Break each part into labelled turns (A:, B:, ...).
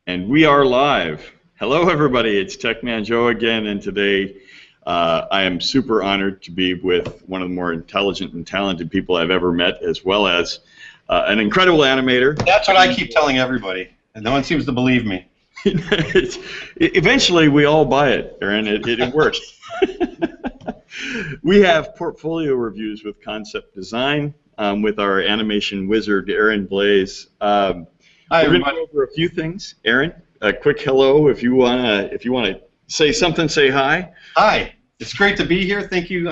A: And we are live. Hello, everybody. It's TechMan Joe again, and today I am super honored to be with one of the more intelligent and talented people I've ever met, as well as an incredible animator.
B: That's what I keep telling everybody, and no one seems to believe me.
A: Eventually, we all buy it, Aaron. It works. We have portfolio reviews with concept design with our animation wizard, Aaron Blaise.
B: Hi,
A: we're going to go over a few things. Aaron, a quick hello. If you wanna say something, say hi.
B: Hi. It's great to be here. Thank you.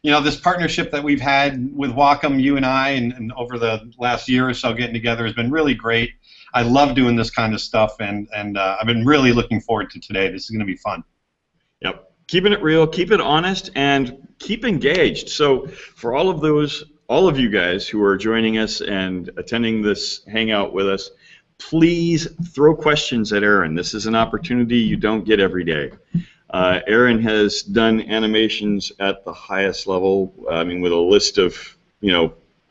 B: You know, this partnership that we've had with Wacom, you and I, and over the last year or so getting together has been really great. I love doing this kind of stuff, and I've been really looking forward to today. This is going to be fun.
A: Yep. Keeping it real, keep it honest, and keep engaged. So for all of you guys who are joining us and attending this hangout with us, please throw questions at Aaron. This is an opportunity you don't get every day. Aaron has done animations at the highest level. I mean, with a list of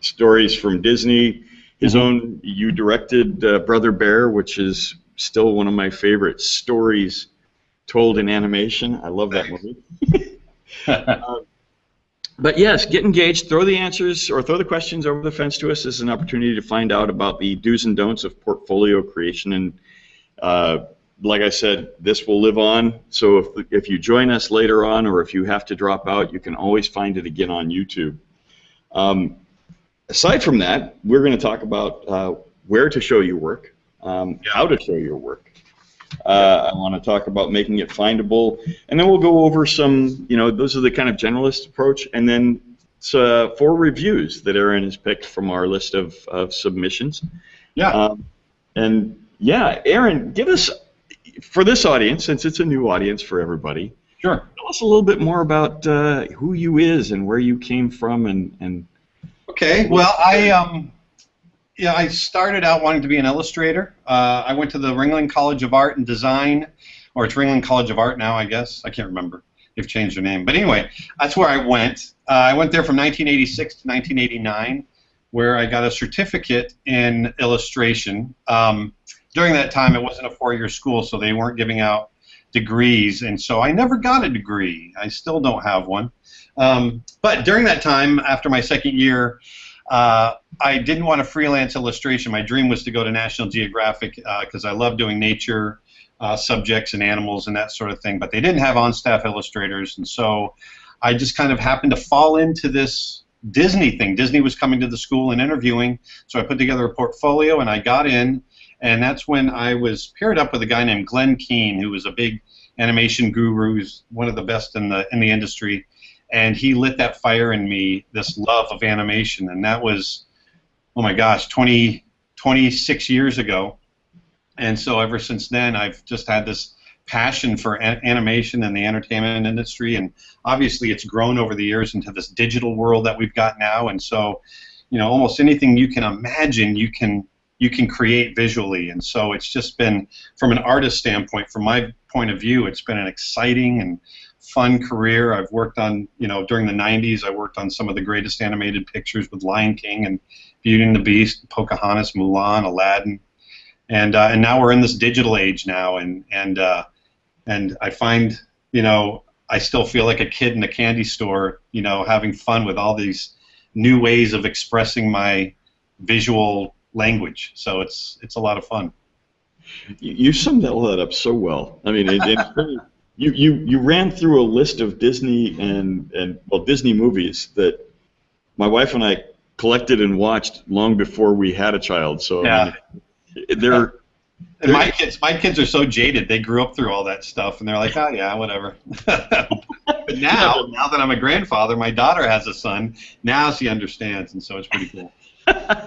A: stories from Disney. His own, you directed Brother Bear, which is still one of my favorite stories told in animation. I love that movie. But yes, get engaged. Throw the answers or throw the questions over the fence to us. This is an opportunity to find out about the do's and don'ts of portfolio creation. And like I said, this will live on. So if you join us later on, or if you have to drop out, you can always find it again on YouTube. Aside from that, we're going to talk about where to show your work, how to show your work. I want to talk about making it findable, and then we'll go over some, those are the kind of generalist approach, and then 4 reviews that Aaron has picked from our list of submissions.
B: Yeah.
A: And yeah, Aaron, give us, for this audience, since it's a new audience for everybody,
B: Sure.
A: Tell us a little bit more about who you is and where you came from, and
B: Okay. Well, I started out wanting to be an illustrator. I went to the Ringling College of Art and Design, or it's Ringling College of Art now, I guess. I can't remember. They've changed their name. But anyway, that's where I went. I went there from 1986 to 1989, where I got a certificate in illustration. During that time, it wasn't a 4-year school, so they weren't giving out degrees, and so I never got a degree. I still don't have one. But during that time, after my 2nd year, I didn't want to freelance illustration. My dream was to go to National Geographic because I love doing nature subjects and animals and that sort of thing, but they didn't have on-staff illustrators, and so I just kind of happened to fall into this Disney thing. Disney was coming to the school and interviewing, so I put together a portfolio and I got in, and that's when I was paired up with a guy named Glenn Keane, who was a big animation guru, who's one of the best in the industry. And he lit that fire in me, this love of animation, and that was, oh my gosh, 26 years ago. And so ever since then, I've just had this passion for animation and the entertainment industry, and obviously it's grown over the years into this digital world that we've got now. And so, almost anything you can imagine, you can create visually. And so it's just been, from an artist standpoint, from my point of view, it's been an exciting and fun career. I've worked on, during the 90s, I worked on some of the greatest animated pictures with Lion King and Beauty and the Beast, Pocahontas, Mulan, Aladdin, and now we're in this digital age now, and I find, I still feel like a kid in a candy store, having fun with all these new ways of expressing my visual language. So it's a lot of fun.
A: You summed all that up so well. I mean, You ran through a list of Disney and Disney movies that my wife and I collected and watched long before we had a child. So
B: yeah,
A: they're
B: my kids are so jaded. They grew up through all that stuff, and they're like, oh yeah, whatever. But now that I'm a grandfather, my daughter has a son. Now she understands, and so it's pretty cool.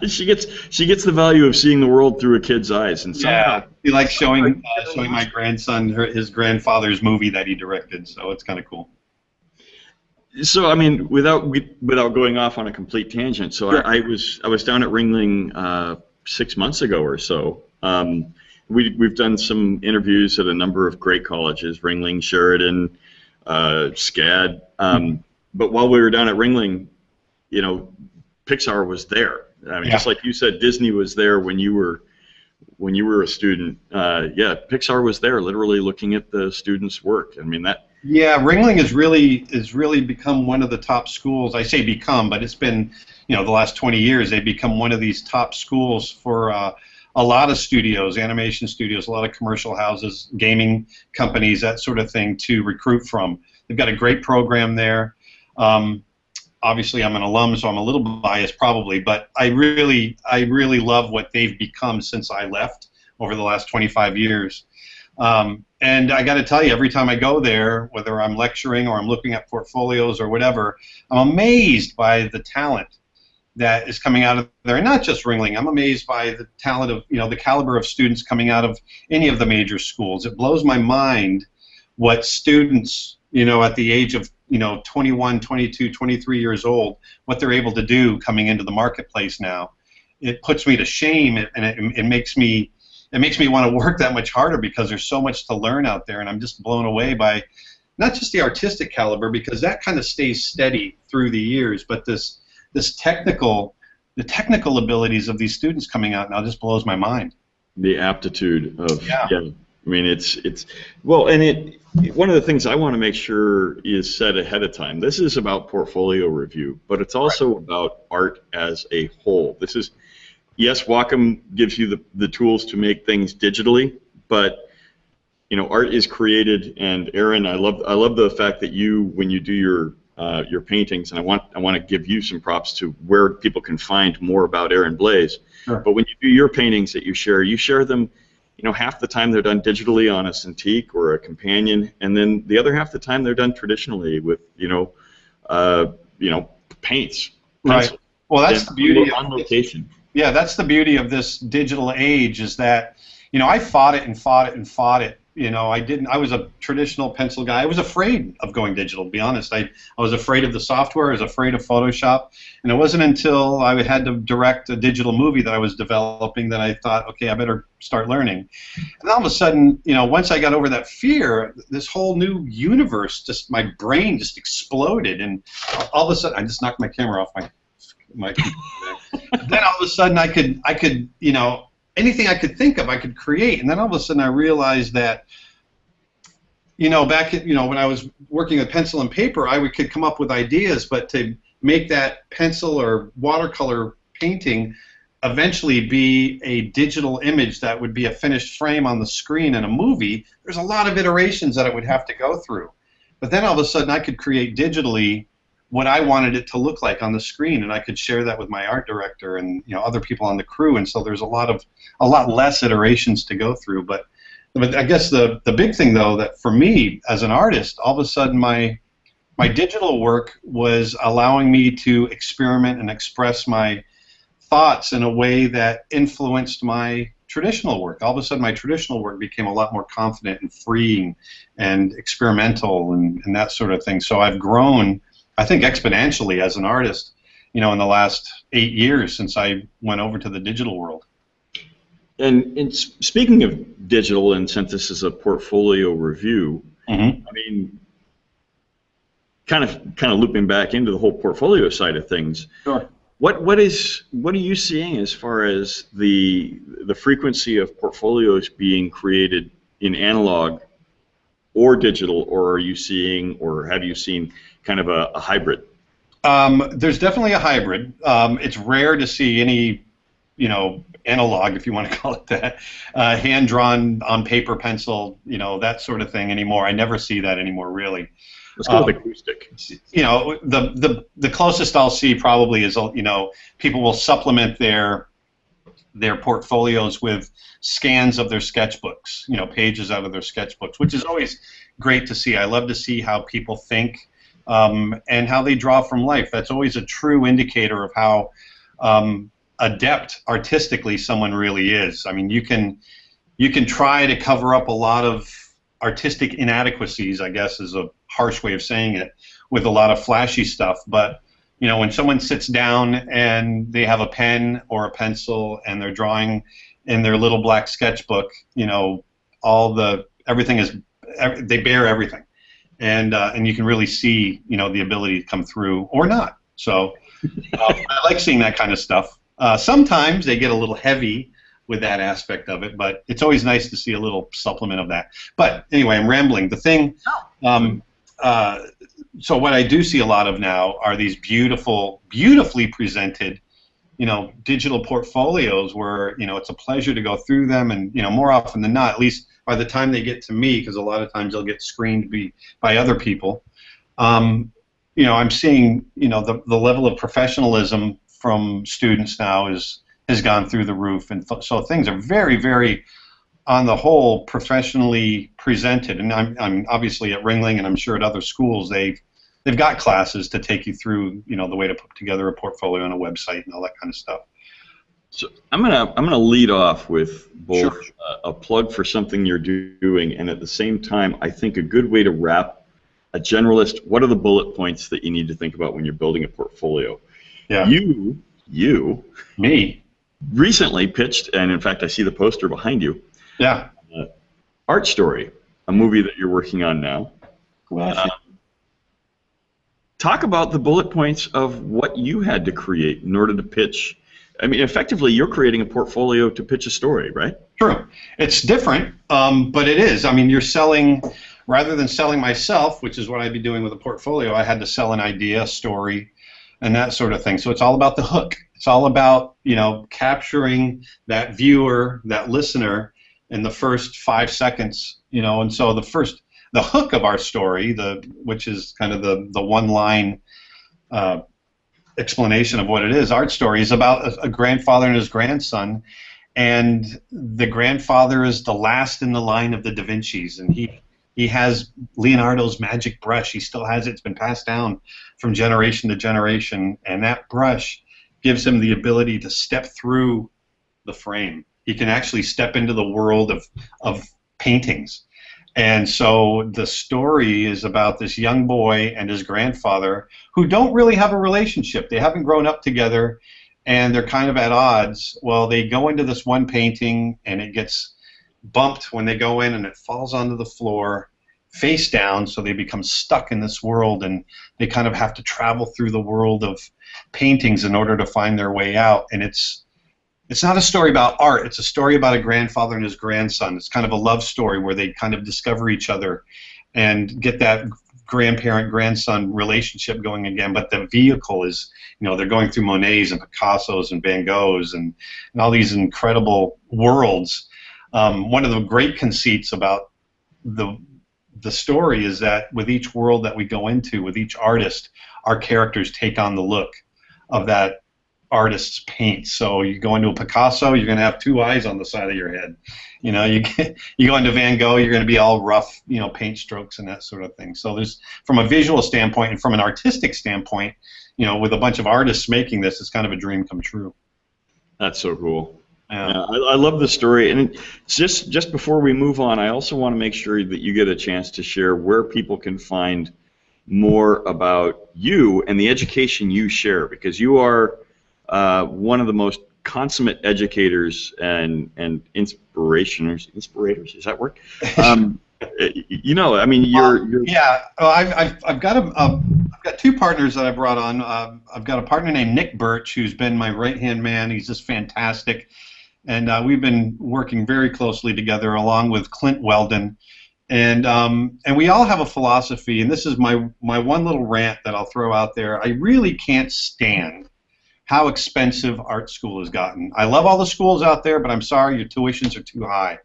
A: She gets the value of seeing the world through a kid's eyes, and somehow
B: he likes showing my grandson his grandfather's movie that he directed. So it's kind of cool.
A: So I mean, without going off on a complete tangent, so sure. I was down at Ringling 6 months ago or so. We've done some interviews at a number of great colleges: Ringling, Sheridan, SCAD. But while we were down at Ringling, Pixar was there. I mean, just like you said, Disney was there when you were when you were a student, yeah, Pixar was there, literally looking at the students' work. I mean that.
B: Yeah, Ringling is really become one of the top schools. I say become, but it's been, the last 20 years they've become one of these top schools for a lot of studios, animation studios, a lot of commercial houses, gaming companies, that sort of thing to recruit from. They've got a great program there. Obviously, I'm an alum, so I'm a little biased probably, but I really love what they've become since I left over the last 25 years. And I got to tell you, every time I go there, whether I'm lecturing or I'm looking at portfolios or whatever, I'm amazed by the talent that is coming out of there. And not just Ringling. I'm amazed by the talent of, the caliber of students coming out of any of the major schools. It blows my mind what students, at the age of, 21, 22, 23 years old, what they're able to do coming into the marketplace now. It puts me to shame, and it makes me want to work that much harder because there's so much to learn out there, and I'm just blown away by not just the artistic caliber, because that kind of stays steady through the years, but the technical abilities of these students coming out now just blows my mind.
A: The aptitude of yeah. I mean, it's well, and one of the things I want to make sure is said ahead of time. This is about portfolio review, but it's also about art as a whole. This is, yes, Wacom gives you the tools to make things digitally, but art is created. And Aaron, I love the fact that when you do your paintings, and I want to give you some props to where people can find more about Aaron Blaise.
B: Sure.
A: But when you do your paintings that you share them. Half the time they're done digitally on a Cintiq or a companion, and then the other half the time they're done traditionally with paints.
B: Right. Well, that's the beauty
A: on location.
B: Yeah, that's the beauty of this digital age, is that I fought it and fought it and fought it. I was a traditional pencil guy. I was afraid of going digital, to be honest. I was afraid of the software. I was afraid of Photoshop. And it wasn't until I had to direct a digital movie that I was developing that I thought, okay, I better start learning. And all of a sudden, once I got over that fear, this whole new universe, my brain just exploded. And all of a sudden, I just knocked my camera off my then all of a sudden I could anything I could think of, I could create. And then all of a sudden I realized that, back when I was working with pencil and paper, I could come up with ideas, but to make that pencil or watercolor painting eventually be a digital image that would be a finished frame on the screen in a movie, there's a lot of iterations that it would have to go through. But then all of a sudden I could create digitally what I wanted it to look like on the screen, and I could share that with my art director and other people on the crew. And so there's a lot less iterations to go through. But I guess the big thing, though, that for me as an artist, all of a sudden my digital work was allowing me to experiment and express my thoughts in a way that influenced my traditional work. All of a sudden my traditional work became a lot more confident and freeing and experimental and that sort of thing. So I've grown, I think, exponentially as an artist, in the last 8 years since I went over to the digital world.
A: And speaking of digital, and since this is a portfolio review,
B: mm-hmm.
A: I mean, kind of looping back into the whole portfolio side of things.
B: Sure.
A: What are you seeing as far as the frequency of portfolios being created in analog or digital, or are you seeing, or have you seen kind of a hybrid?
B: There's definitely a hybrid. It's rare to see any, analog, if you want to call it that, hand-drawn on paper, pencil, that sort of thing anymore. I never see that anymore, really.
A: Let's go with acoustic.
B: The closest I'll see probably is, people will supplement their portfolios with scans of their sketchbooks, pages out of their sketchbooks, which is always great to see. I love to see how people think and how they draw from life. That's always a true indicator of how adept artistically someone really is. I mean, you can try to cover up a lot of artistic inadequacies, I guess is a harsh way of saying it, with a lot of flashy stuff, but when someone sits down and they have a pen or a pencil and they're drawing in their little black sketchbook, everything is, they bear everything, and you can really see the ability to come through or not. So I like seeing that kind of stuff. Sometimes they get a little heavy with that aspect of it. But it's always nice to see a little supplement of that. But anyway, I'm rambling. The thing, so what I do see a lot of now are these beautifully presented, digital portfolios where, it's a pleasure to go through them, and, more often than not, at least by the time they get to me, because a lot of times they'll get screened by other people, I'm seeing, the level of professionalism from students now has gone through the roof, and so things are very, very, on the whole, professionally presented. And I'm obviously at Ringling, and I'm sure at other schools they've got classes to take you through, the way to put together a portfolio on a website and all that kind of stuff.
A: So I'm gonna lead off with both
B: Sure.
A: a plug for something you're doing, and at the same time, I think a good way to wrap a generalist. What are the bullet points that you need to think about when you're building a portfolio?
B: Yeah.
A: Me recently pitched, and in fact, I see the poster behind you.
B: Yeah.
A: Art Story, a movie that you're working on now. Talk about the bullet points of what you had to create in order to pitch. I mean, effectively, you're creating a portfolio to pitch a story, right?
B: True. It's different, but it is. I mean, you're selling, rather than selling myself, which is what I'd be doing with a portfolio, I had to sell an idea, a story, and that sort of thing. So it's all about the hook. It's all about, capturing that viewer, that listener, in the first 5 seconds, and so the hook of our story, which is kind of the one-line explanation of what it is. Art Story is about a grandfather and his grandson, and the grandfather is the last in the line of the Da Vinci's, and he has Leonardo's magic brush. He still has it. It's been passed down from generation to generation, and that brush gives him the ability to step through the frame. He can actually step into the world of paintings. And so the story is about this young boy and his grandfather who don't really have a relationship. They haven't grown up together, and they're kind of at odds. Well, they go into this one painting, and it gets bumped when they go in, and it falls onto the floor face down, so they become stuck in this world, and they kind of have to travel through the world of paintings in order to find their way out. And it's not a story about art. It's a story about a grandfather and his grandson. It's kind of a love story where they kind of discover each other and get that grandparent-grandson relationship going again. But the vehicle is, they're going through Monets and Picassos and Van Goghs and all these incredible worlds. One of the great conceits about the story is that with each world that we go into, with each artist, our characters take on the look of that artist's paint. So you go into a Picasso, you're going to have two eyes on the side of your head. You go into Van Gogh, you're going to be all rough, paint strokes and that sort of thing. So there's, from a visual standpoint and from an artistic standpoint, with a bunch of artists making this, it's kind of a dream come true.
A: That's so cool. Yeah, I love the story. And just before we move on, I also want to make sure that you get a chance to share where people can find more about you and the education you share, because you are one of the most consummate educators and inspirators. Does that work? I mean, you're
B: yeah. Well, I've got two partners that I brought on. I've got a partner named Nick Birch, who's been my right-hand man. He's just fantastic, and we've been working very closely together, along with Clint Weldon, and we all have a philosophy. And this is my one little rant that I'll throw out there. I really can't stand how expensive art school has gotten. I love all the schools out there, but I'm sorry, your tuitions are too high.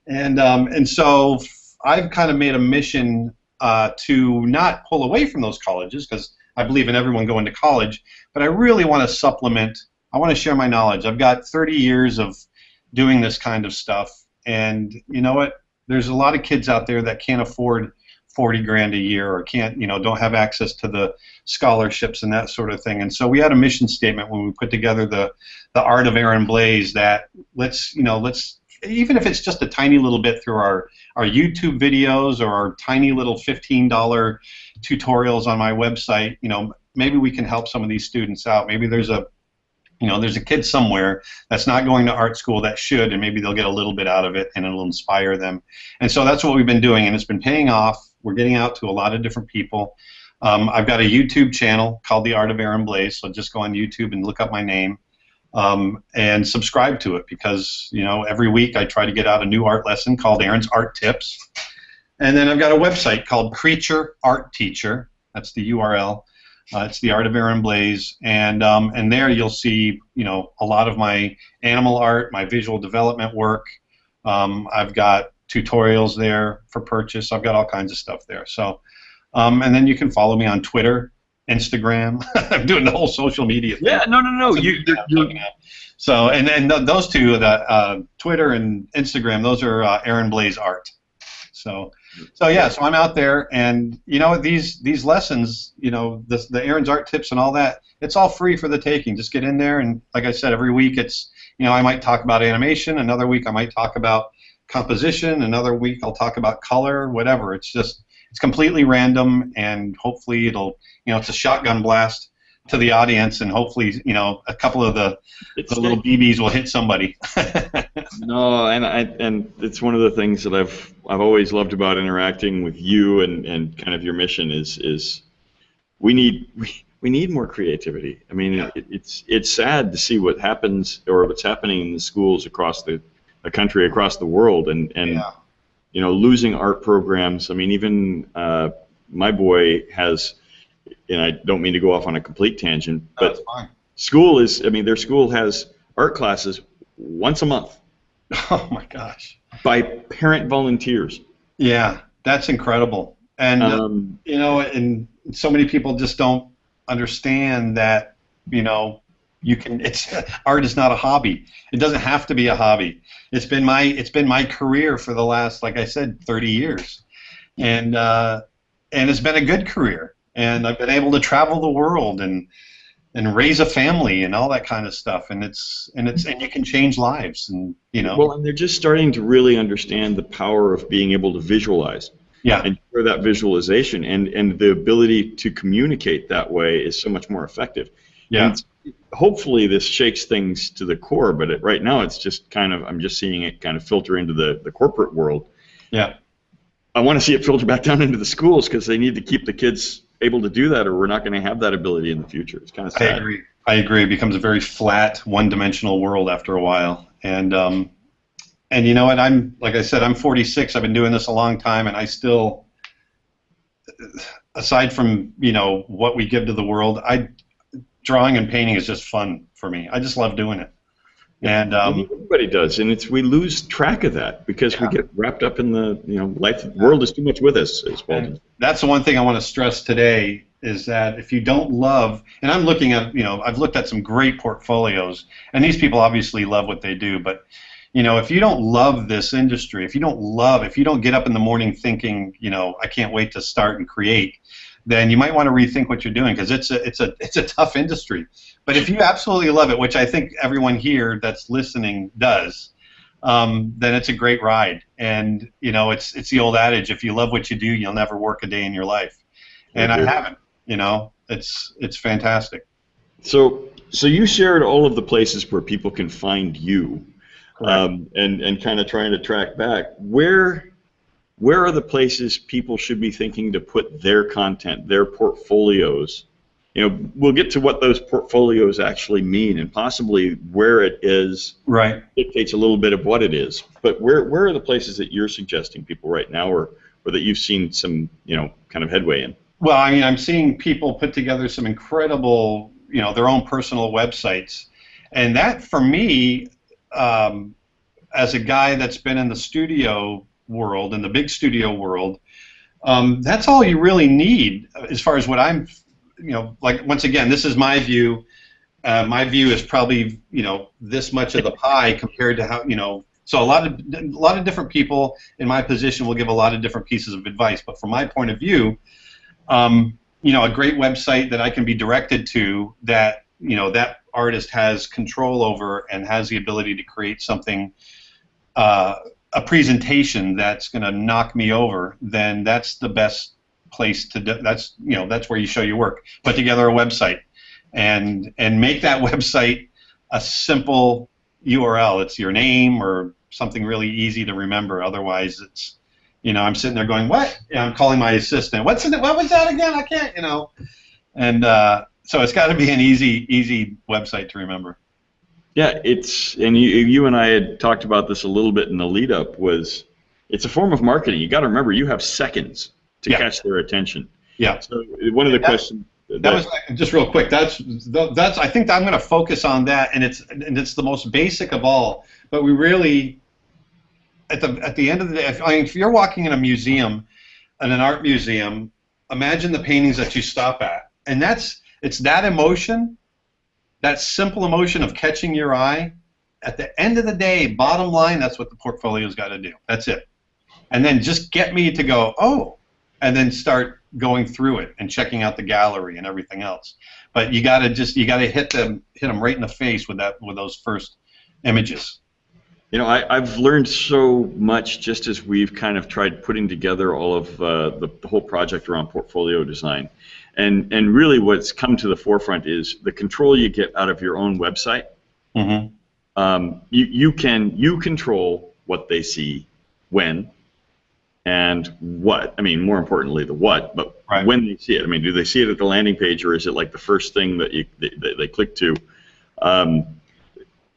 B: And so I've kind of made a mission to not pull away from those colleges, because I believe in everyone going to college, but I really want to supplement. I want to share my knowledge. I've got 30 years of doing this kind of stuff, and you know what? There's a lot of kids out there that can't afford 40 grand a year, or can't, don't have access to the scholarships and that sort of thing. And so we had a mission statement when we put together the Art of Aaron Blaise, that let's even if it's just a tiny little bit through our YouTube videos or our tiny little $15 tutorials on my website, maybe we can help some of these students out. Maybe there's a kid somewhere that's not going to art school that should, and maybe they'll get a little bit out of it, and it'll inspire them. And so that's what we've been doing, and it's been paying off. We're getting out to a lot of different people. I've got a YouTube channel called The Art of Aaron Blaise, so just go on YouTube and look up my name. and subscribe to it, because every week I try to get out a new art lesson called Aaron's Art Tips. And then I've got a website called Creature Art Teacher. That's the URL. It's the art of Aaron Blaise, and there you'll see a lot of my animal art, my visual development work. I've got tutorials there for purchase. I've got all kinds of stuff there. So, and then you can follow me on Twitter, Instagram. I'm doing the whole social media thing.
A: Yeah, no.
B: So, and then those two, the Twitter and Instagram, those are Aaron Blaise Art. So yeah, so I'm out there, and these lessons, the Aaron's Art Tips and all that, it's all free for the taking. Just get in there, and like I said, every week it's, I might talk about animation, another week I might talk about composition, another week I'll talk about color, whatever. It's completely random, and hopefully it'll, it's a shotgun blast to the audience, and hopefully, a couple of the little BBs will hit somebody.
A: No, and it's one of the things that I've always loved about interacting with you and kind of your mission is we need more creativity. I mean, yeah. It's sad to see what happens or what's happening in the schools across the country, across the world, and yeah. Losing art programs. I mean, even my boy has. And I don't mean to go off on a complete tangent, but their school has art classes once a month.
B: Oh my gosh!
A: By parent volunteers.
B: Yeah, that's incredible. And and so many people just don't understand that art is not a hobby. It doesn't have to be a hobby. It's been my career for the last, like I said, 30 years, and it's been a good career. And I've been able to travel the world and raise a family and all that kind of stuff, and you can change lives, and
A: Well, and they're just starting to really understand the power of being able to visualize.
B: Yeah.
A: And share that visualization, and the ability to communicate that way is so much more effective.
B: Yeah.
A: And hopefully this shakes things to the core, but right now it's just I'm just seeing it kind of filter into the corporate world.
B: Yeah.
A: I want to see it filter back down into the schools, because they need to keep the kids able to do that, or we're not going to have that ability in the future. It's kind of sad.
B: I agree. It becomes a very flat, one-dimensional world after a while. And you know what? Like I said, I'm 46. I've been doing this a long time, and I still, aside from what we give to the world, drawing and painting is just fun for me. I just love doing it. And
A: everybody does, and we lose track of that because we get wrapped up in the life. The world is too much with us.
B: That's the one thing I want to stress today, is that if you don't love, and I'm looking at I've looked at some great portfolios, and these people obviously love what they do, but if you don't love this industry, if you don't get up in the morning thinking I can't wait to start and create, then you might want to rethink what you're doing, because it's a tough industry. But if you absolutely love it, which I think everyone here that's listening does, then it's a great ride. And it's the old adage: if you love what you do, you'll never work a day in your life. And I haven't. It's fantastic.
A: So you shared all of the places where people can find you, and kind of trying to track back where are the places people should be thinking to put their content, their portfolios. We'll get to what those portfolios actually mean, and possibly where it is dictates a little bit of what it is. But where are the places that you're suggesting people right now, or that you've seen some kind of headway in?
B: Well, I mean, I'm seeing people put together some incredible, their own personal websites, and that for me, as a guy that's been in the studio world, in the big studio world, that's all you really need as far as what I'm. Like, once again, this is my view. My view is probably this much of the pie compared to how So a lot of different people in my position will give a lot of different pieces of advice. But from my point of view, a great website that I can be directed to, that that artist has control over and has the ability to create something, a presentation that's going to knock me over, then that's the best place to do. That's where you show your work. Put together a website, and make that website a simple URL. It's your name or something really easy to remember. Otherwise, it's I'm sitting there going, what? I'm calling my assistant. What was that again? I can't. And so it's got to be an easy website to remember.
A: Yeah, and you and I had talked about this a little bit in the lead up. It's a form of marketing. You got to remember, you have seconds to
B: Yeah,
A: catch their attention.
B: yeah.
A: So one of the questions
B: That was just real quick. That's I think I'm going to focus on that, and it's the most basic of all. But we really, at the end of the day, if you're walking in a museum, in an art museum, imagine the paintings that you stop at, and it's that emotion, that simple emotion of catching your eye. At the end of the day, bottom line, that's what the portfolio's got to do. That's it. And then just get me to go, oh, and then start going through it and checking out the gallery and everything else. But you got to hit them right in the face with those first images.
A: You know, I've learned so much just as we've kind of tried putting together all of the whole project around portfolio design. And really what's come to the forefront is the control you get out of your own website.
B: Mm-hmm.
A: You control what they see, when, and what. I mean, more importantly, the what, but
B: right.
A: When they see it. I mean, do they see it at the landing page, or is it like the first thing that they click to?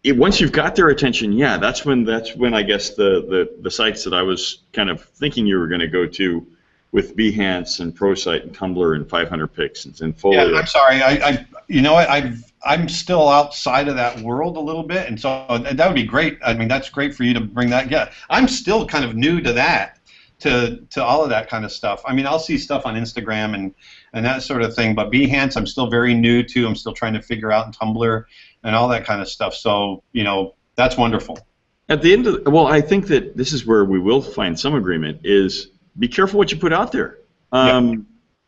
A: Once you've got their attention, yeah, that's when I guess the sites that I was kind of thinking you were going to go to, with Behance and ProSite and Tumblr and 500 Pix and Folio.
B: Yeah, I'm sorry. You know what? I'm still outside of that world a little bit, and so that would be great. I mean, that's great for you to bring that. Yeah, I'm still kind of new to that, to all of that kind of stuff. I mean, I'll see stuff on Instagram and that sort of thing, but Behance I'm still very new to. I'm still trying to figure out in Tumblr and all that kind of stuff. So, you know, that's wonderful.
A: At the end of I think that this is where we will find some agreement, is be careful what you put out there.
B: Yeah.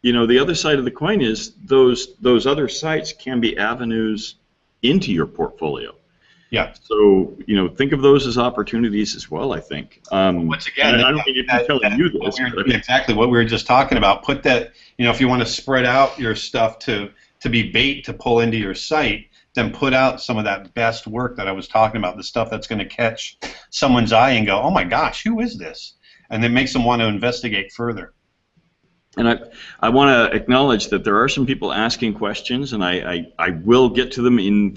A: You know, the other side of the coin is those other sites can be avenues into your portfolio.
B: Yeah.
A: So, you know, think of those as opportunities as well, I think.
B: Once again,
A: I don't mean to be telling you this.
B: Exactly what we were just talking about. Put that, you know, if you want to spread out your stuff to be bait to pull into your site, then put out some of that best work that I was talking about, the stuff that's going to catch someone's eye and go, oh my gosh, who is this? And then makes them want to investigate further.
A: And I want to acknowledge that there are some people asking questions, and I will get to them in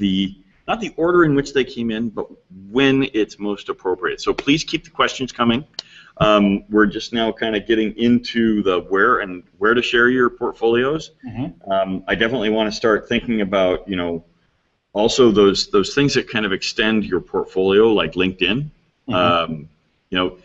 A: not the order in which they came in, but when it's most appropriate. So please keep the questions coming. We're just now kind of getting into the where to share your portfolios.
B: Mm-hmm.
A: I definitely want to start thinking about, you know, also those things that kind of extend your portfolio, like LinkedIn.
B: Mm-hmm.
A: You know,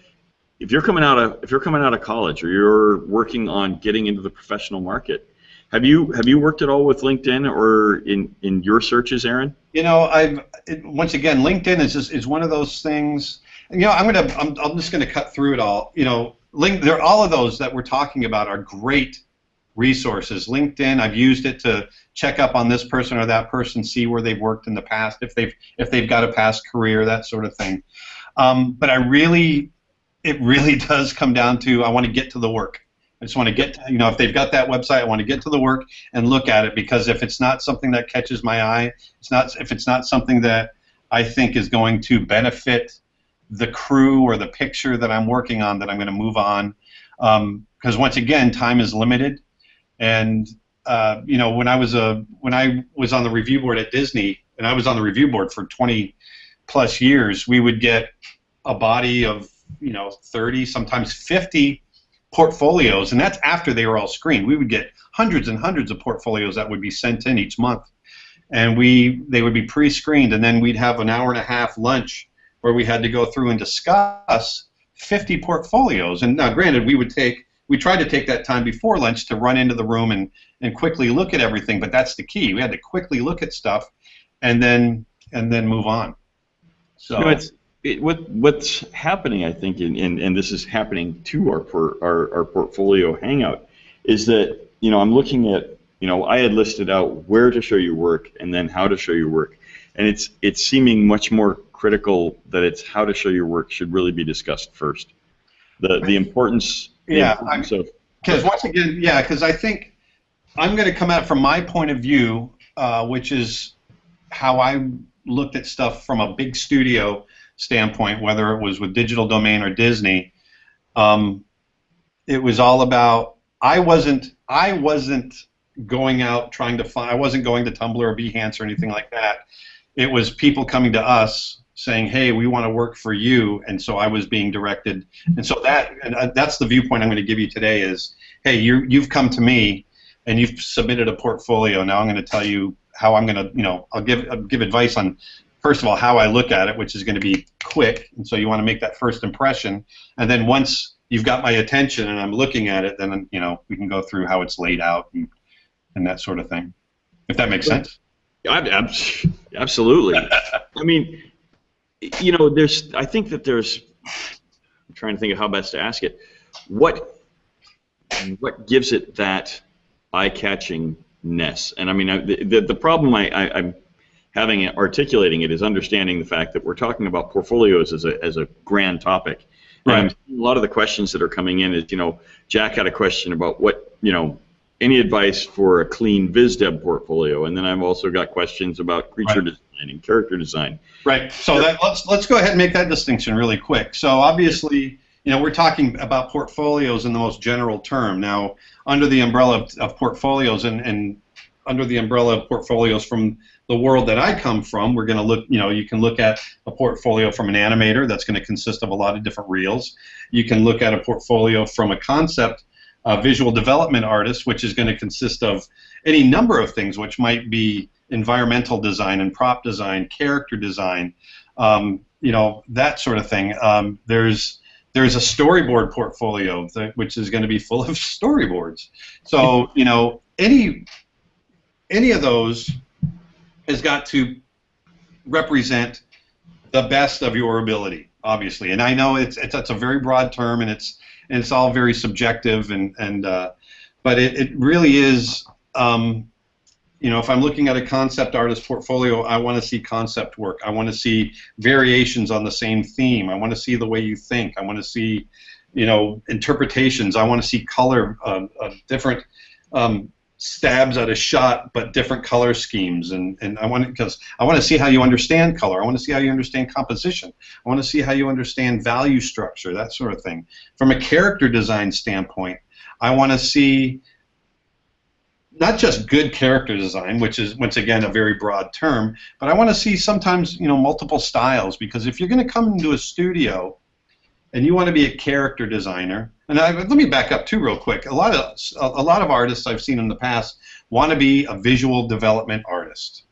A: if you're coming out of college, or you're working on getting into the professional market, have you worked at all with LinkedIn or in your searches, Aaron?
B: You know, once again, LinkedIn is one of those things. You know, I'm just gonna cut through it all. You know, all of those that we're talking about are great resources. LinkedIn, I've used it to check up on this person or that person, see where they've worked in the past, if they've got a past career, that sort of thing. But it really does come down to, I want to get to the work. I just want to get to, you know, if they've got that website, I want to get to the work and look at it, because if it's not something that catches my eye, if it's not something that I think is going to benefit the crew or the picture that I'm working on, that I'm going to move on. Because once again, time is limited. And you know, when I was on the review board at Disney, and I was on the review board for 20 plus years, we would get a body of, you know, 30, sometimes 50 portfolios, and that's after they were all screened. We would get hundreds and hundreds of portfolios that would be sent in each month, and they would be pre-screened, and then we'd have an hour and a half lunch where we had to go through and discuss 50 portfolios. And now, granted, we tried to take that time before lunch to run into the room and quickly look at everything, but that's the key. We had to quickly look at stuff and then move on. So.
A: You know, what's happening, I think, and this is happening to our portfolio hangout, is that, you know, I'm looking at, you know, I had listed out where to show your work and then how to show your work, and it's seeming much more critical that it's how to show your work should really be discussed first. The importance.
B: Yeah, because once again, yeah, because I think I'm going to come at from my point of view, which is how I looked at stuff from a big studio standpoint, whether it was with Digital Domain or Disney. It was all about, I wasn't going out trying to find, I wasn't going to Tumblr or Behance or anything like that it was people coming to us saying, hey, we want to work for you, and so I was being directed. And so that's the viewpoint I'm going to give you today is, hey, you've come to me, and you've submitted a portfolio. Now I'm going to tell you how I'm going to, I'll give advice on, first of all, how I look at it, which is going to be quick, and so you want to make that first impression, and then once you've got my attention and I'm looking at it, then, we can go through how it's laid out and that sort of thing, if that makes sense.
A: Absolutely. I mean, I think that there's, I'm trying to think of how best to ask it. What gives it that eye-catchingness? And I mean, the problem I'm having articulating it is understanding the fact that we're talking about portfolios as a grand topic.
B: Right.
A: And a lot of the questions that are coming in is, Jack had a question about what, any advice for a clean viz dev portfolio, and then I've also got questions about creature design and character design.
B: Right. So let's go ahead and make that distinction really quick. So obviously, we're talking about portfolios in the most general term. Now, under the umbrella of portfolios and under the umbrella of portfolios from the world that I come from, we're going to look, you can look at a portfolio from an animator that's going to consist of a lot of different reels. You can look at a portfolio from a concept visual development artist, which is going to consist of any number of things, which might be environmental design and prop design, character design, that sort of thing. There's a storyboard portfolio which is going to be full of storyboards. So any of those has got to represent the best of your ability, obviously. And I know that's a very broad term, and it's all very subjective, but it really is. If I'm looking at a concept artist portfolio, I want to see concept work. I want to see variations on the same theme. I want to see the way you think. I want to see, interpretations. I want to see color, different stabs at a shot, but different color schemes. And I want to see how you understand color. I want to see how you understand composition. I want to see how you understand value structure, that sort of thing. From a character design standpoint, I want to see not just good character design, which is, once again, a very broad term, but I want to see sometimes, multiple styles, because if you're going to come into a studio and you want to be a character designer, and let me back up too real quick. A lot of artists I've seen in the past want to be a visual development artist,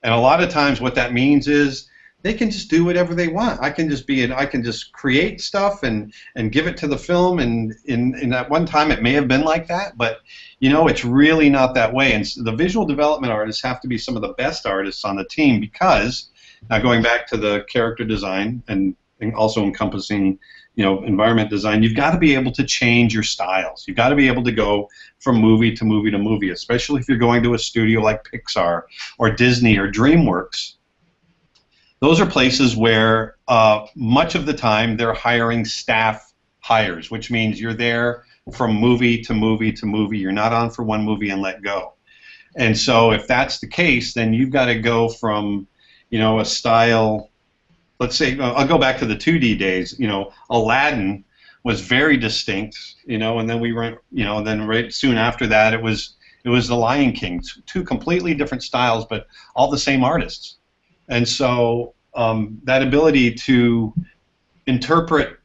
B: and a lot of times what that means is they can just do whatever they want. I can just create stuff and give it to the film, and in at one time it may have been like that, but it's really not that way. And the visual development artists have to be some of the best artists on the team, because now going back to the character design and also encompassing environment design, you've got to be able to change your styles. You've got to be able to go from movie to movie to movie, especially if you're going to a studio like Pixar or Disney or DreamWorks. Those are places where much of the time they're hiring staff hires, which means you're there from movie to movie to movie. You're not on for one movie and let go. And so if that's the case, then you've got to go from a style. Let's say, I'll go back to the 2D days. Aladdin was very distinct, and then we went, then right soon after that it was The Lion King. Two completely different styles, but all the same artists. And so that ability to interpret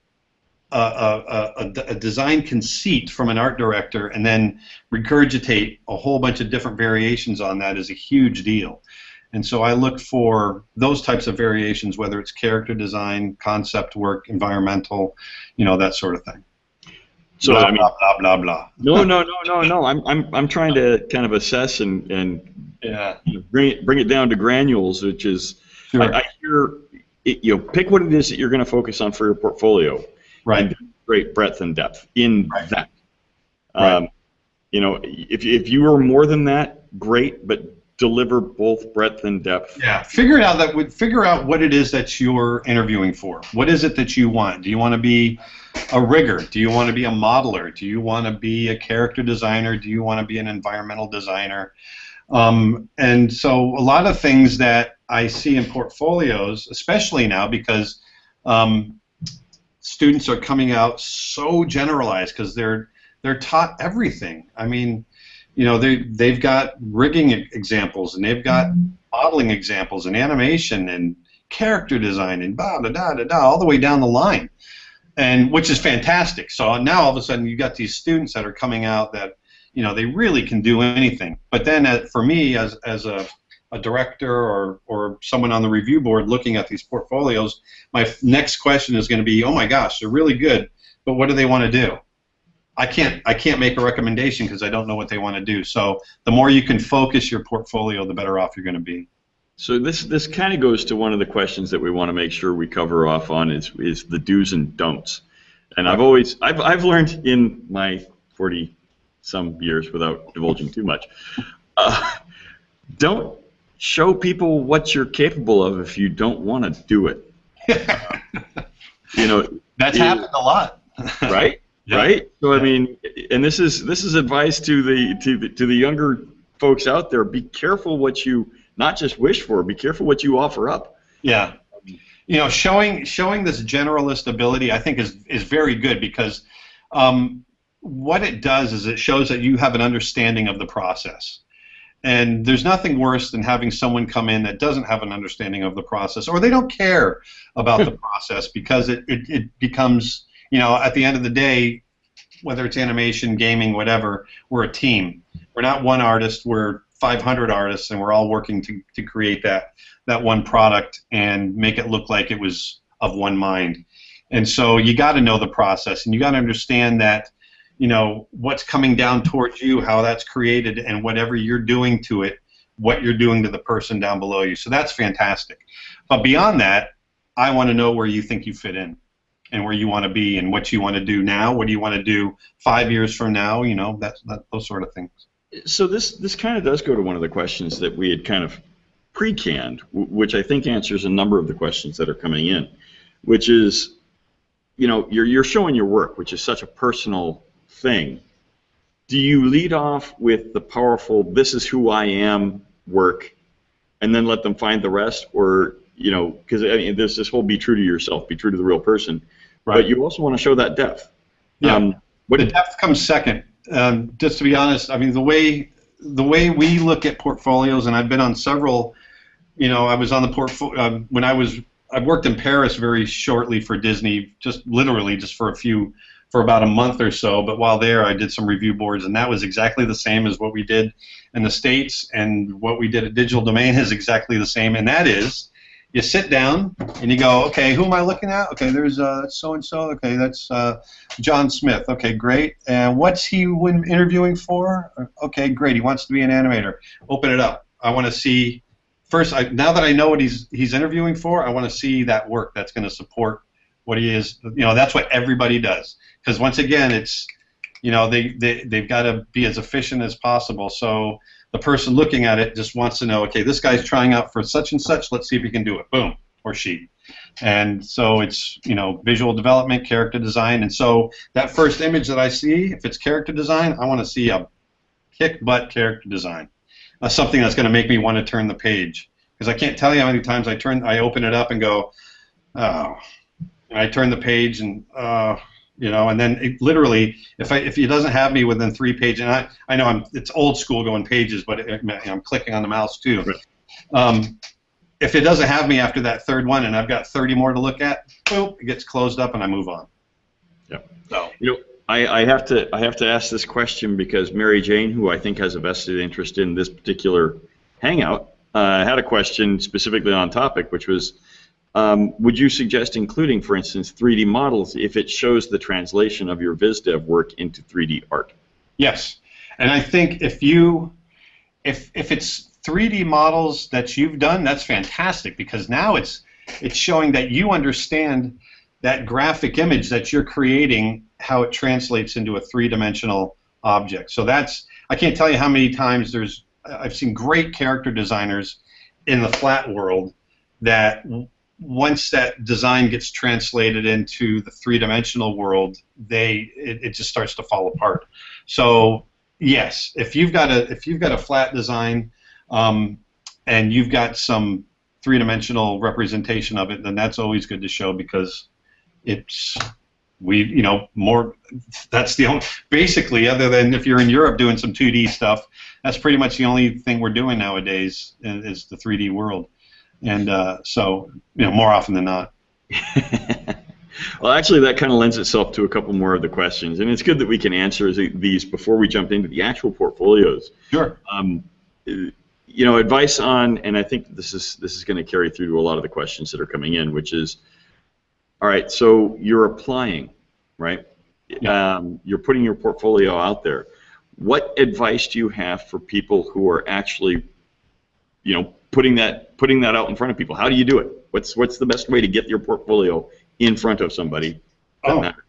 B: a design conceit from an art director and then regurgitate a whole bunch of different variations on that is a huge deal. And so I look for those types of variations, whether it's character design, concept work, environmental, that sort of thing.
A: So
B: blah, blah, blah, blah, blah.
A: No. I'm trying to kind of assess and bring it down to granules, which is
B: sure.
A: I hear pick what it is that you're going to focus on for your portfolio.
B: Right.
A: And great breadth and depth in that.
B: Right.
A: If you are more than that, great, but deliver both breadth and depth.
B: Yeah, figure out what it is that you're interviewing for. What is it that you want? Do you want to be a rigger? Do you want to be a modeler? Do you want to be a character designer? Do you want to be an environmental designer? And so a lot of things that I see in portfolios, especially now because students are coming out so generalized because they're taught everything. I mean, they've got rigging examples, and they've got modeling examples and animation and character design and blah, blah, blah, blah, blah, all the way down the line, and which is fantastic. So now all of a sudden you got these students that are coming out that, you know, they really can do anything. But then for me as a director or someone on the review board looking at these portfolios, my next question is going to be, oh my gosh, they're really good, but what do they want to do? I can't make a recommendation because I don't know what they want to do. So the more you can focus your portfolio, the better off you're going to be.
A: So this kind of goes to one of the questions that we want to make sure we cover off on is the do's and don'ts. And I've learned in my 40-some years, without divulging too much, don't show people what you're capable of if you don't want to do it. You know,
B: that's happened a lot,
A: right? Yeah. Right. So I mean, and this is advice to the younger folks out there. Be careful what you not just wish for. Be careful what you offer up.
B: Yeah. You know, showing this generalist ability, I think, is very good because what it does is it shows that you have an understanding of the process. And there's nothing worse than having someone come in that doesn't have an understanding of the process, or they don't care about the process, because it becomes, you know, at the end of the day, whether it's animation, gaming, whatever, we're a team. We're not one artist, we're 500 artists, and we're all working to create that one product and make it look like it was of one mind. And so you got to know the process, and you got to understand that, you know, what's coming down towards you, how that's created, and whatever you're doing to it, what you're doing to the person down below you. So that's fantastic. But beyond that, I want to know where you think you fit in and where you want to be and what you want to do now. What do you want to do 5 years from now? You know, those sort of things.
A: So this kind of does go to one of the questions that we had kind of pre-canned, which I think answers a number of the questions that are coming in, which is, you know, you're showing your work, which is such a personal thing. Do you lead off with the powerful "this is who I am" work, and then let them find the rest, or, you know, because I mean, there's this whole be true to yourself, be true to the real person, right? But you also want to show that depth.
B: Yeah, the depth comes second. Just to be honest, I mean, the way we look at portfolios, and I've been on several. You know, I was on the portfolio when I worked in Paris very shortly for Disney, just literally just for about a month or so. But while there, I did some review boards, and that was exactly the same as what we did in the States, and what we did at Digital Domain is exactly the same. And that is, you sit down and you go, okay, who am I looking at? Okay, there's so and so. Okay, that's John Smith. Okay, great. And what's he interviewing for? Okay, great. He wants to be an animator. Open it up. I want to see. First, now that I know what he's interviewing for, I want to see that work that's going to support what he is. You know, that's what everybody does. Because once again, it's, you know, they've got to be as efficient as possible. So the person looking at it just wants to know, okay, this guy's trying out for such and such. Let's see if he can do it. Boom, or she. And so it's, you know, visual development, character design. And so that first image that I see, if it's character design, I want to see a kick-butt character design. Something that's going to make me want to turn the page, because I can't tell you how many times I open it up and go, oh, and I turn the page and you know, and then it, literally, if it doesn't have me within 3 pages, and I know it's old school going pages, but I'm clicking on the mouse too. Right. If it doesn't have me after that third one, and I've got 30 more to look at, boom, it gets closed up and I move on.
A: Yeah. So, you know, I have to ask this question because Mary Jane, who I think has a vested interest in this particular hangout, had a question specifically on topic, which was, would you suggest including, for instance, 3D models if it shows the translation of your VizDev work into 3D art?
B: Yes, and I think if it's 3D models that you've done, that's fantastic, because now it's showing that you understand that graphic image that you're creating, how it translates into a three-dimensional object. So I can't tell you how many times I've seen great character designers in the flat world that once that design gets translated into the three-dimensional world, it just starts to fall apart. So yes, if you've got a flat design and you've got some three-dimensional representation of it, then that's always good to show, because more. That's the only, basically, other than if you're in Europe doing some 2D stuff, that's pretty much the only thing we're doing nowadays is the 3D world, and so more often than not.
A: Well, actually, that kind of lends itself to a couple more of the questions, and it's good that we can answer these before we jump into the actual portfolios.
B: Sure.
A: Advice on, and I think this is going to carry through to a lot of the questions that are coming in, which is, all right, so you're applying, right?
B: Yeah.
A: You're putting your portfolio out there. What advice do you have for people who are actually, putting that out in front of people? How do you do it? What's the best way to get your portfolio in front of somebody that matters?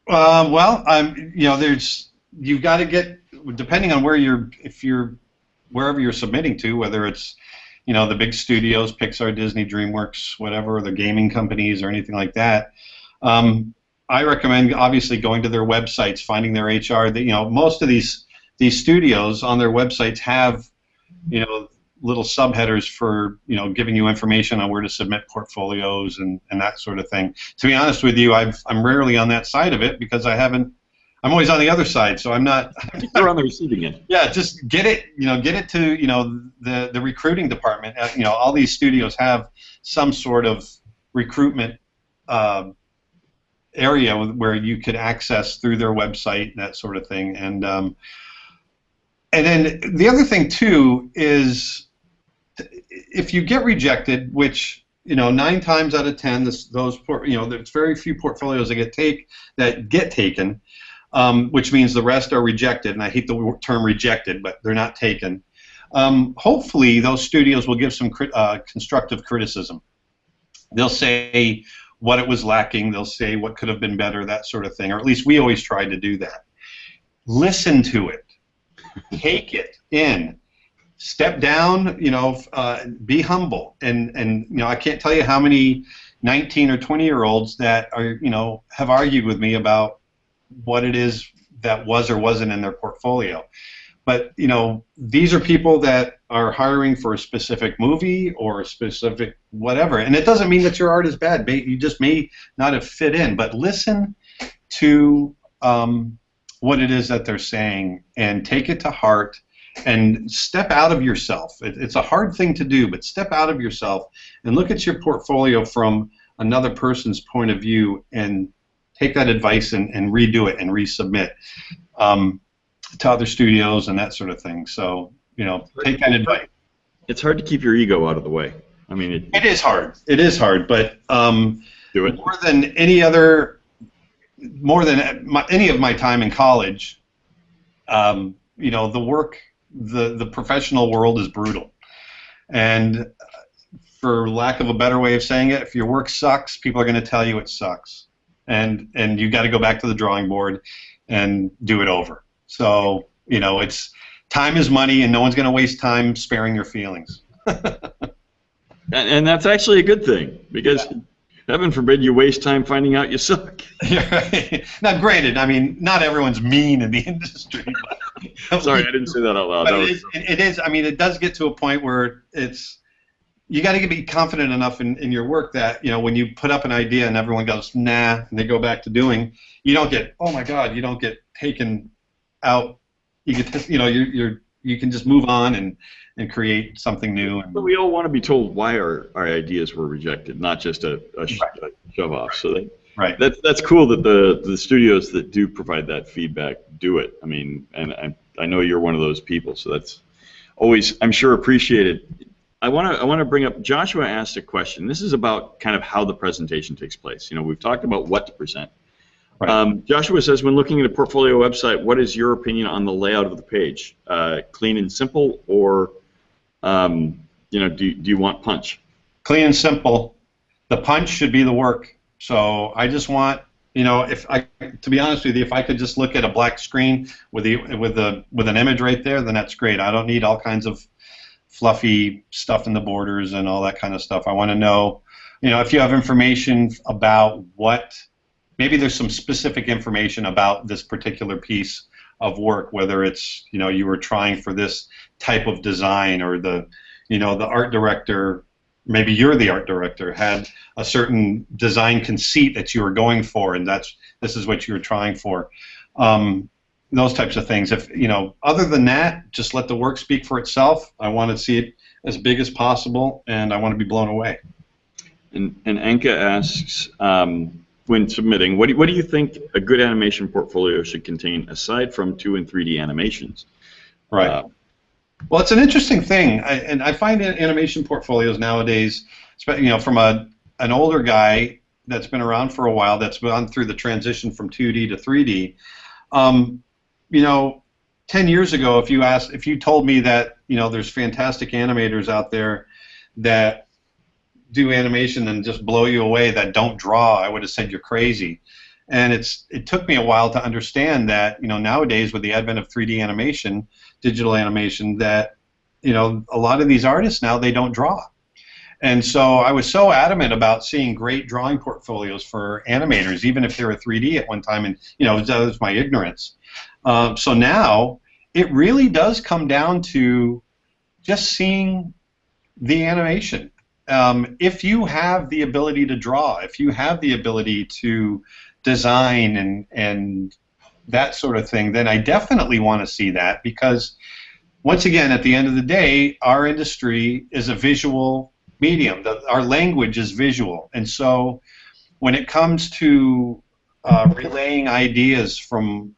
B: Well, you've got to get, depending on wherever you're submitting to, whether it's the big studios, Pixar, Disney, DreamWorks, whatever, the gaming companies or anything like that. I recommend obviously going to their websites, finding their HR. Most of these studios on their websites have little subheaders for giving you information on where to submit portfolios and that sort of thing. To be honest with you, I'm rarely on that side of it because I'm always on the other side, so I'm not.
A: You're on the receiving end.
B: Yeah, just get it to the recruiting department. All these studios have some sort of recruitment area where you could access through their website and that sort of thing. And then the other thing too is if you get rejected, which 9 times out of 10, there's very few portfolios that get taken. Which means the rest are rejected, and I hate the term rejected, but they're not taken. Hopefully, those studios will give some constructive criticism. They'll say what it was lacking, they'll say what could have been better, that sort of thing, or at least we always try to do that. Listen to it. Take it in. Step down, be humble. And I can't tell you how many 19 or 20-year-olds that are, have argued with me about what it is that was or wasn't in their portfolio. But these are people that are hiring for a specific movie or a specific whatever, and it doesn't mean that your art is bad. You just may not have fit in. But listen to what it is that they're saying and take it to heart and step out of yourself. It's a hard thing to do, but step out of yourself and look at your portfolio from another person's point of view and take that advice and redo it and resubmit to other studios and that sort of thing. So, take that advice.
A: It's hard to keep your ego out of the way. I mean,
B: it is hard. It is hard, but
A: do it.
B: More than any of my time in college, the work, the professional world is brutal. And for lack of a better way of saying it, if your work sucks, people are going to tell you it sucks. And you got to go back to the drawing board and do it over. So it's time is money, and no one's going to waste time sparing your feelings.
A: and that's actually a good thing because, heaven forbid, you waste time finding out you suck.
B: Right. Now, granted, I mean, not everyone's mean in the industry. But,
A: sorry, I didn't say that out loud.
B: But it is. I mean, it does get to a point where you got to be confident enough in your work that when you put up an idea and everyone goes nah and they go back to doing, you don't get, oh my God, you don't get taken out. You get you can just move on and create something new.
A: But we all want to be told why our ideas were rejected, not just a shove off. So that's cool that the studios that do provide that feedback do it. I mean, and I know you're one of those people, so that's always, I'm sure, appreciated. I want to bring up, Joshua asked a question. This is about kind of how the presentation takes place. We've talked about what to present. Right. Joshua says, when looking at a portfolio website, what is your opinion on the layout of the page? Clean and simple, or do you want punch?
B: Clean and simple. The punch should be the work. So I just want, to be honest with you, if I could just look at a black screen with an image right there, then that's great. I don't need all kinds of fluffy stuff in the borders and all that kind of stuff. I want to know, if you have information about maybe there's some specific information about this particular piece of work, whether it's, you were trying for this type of design, or the art director maybe you're the art director, had a certain design conceit that you were going for, and this is what you were trying for. Those types of things. If other than that, just let the work speak for itself. I want to see it as big as possible, and I want to be blown away.
A: And Anka asks, when submitting, what do you think a good animation portfolio should contain aside from 2 and 3D animations?
B: Right. Well, it's an interesting thing, and I find animation portfolios nowadays, from an older guy that's been around for a while, that's gone through the transition from 2D to 3D. 10 years ago, if you told me that there's fantastic animators out there that do animation and just blow you away, that don't draw, I would have said you're crazy. And it took me a while to understand that nowadays with the advent of 3D animation, digital animation, that a lot of these artists now, they don't draw. And so I was so adamant about seeing great drawing portfolios for animators, even if they were 3D at one time, and that was my ignorance. So now it really does come down to just seeing the animation. If you have the ability to draw, if you have the ability to design and that sort of thing, then I definitely want to see that, because once again, at the end of the day, our industry is a visual medium. Our language is visual, and so when it comes to relaying ideas from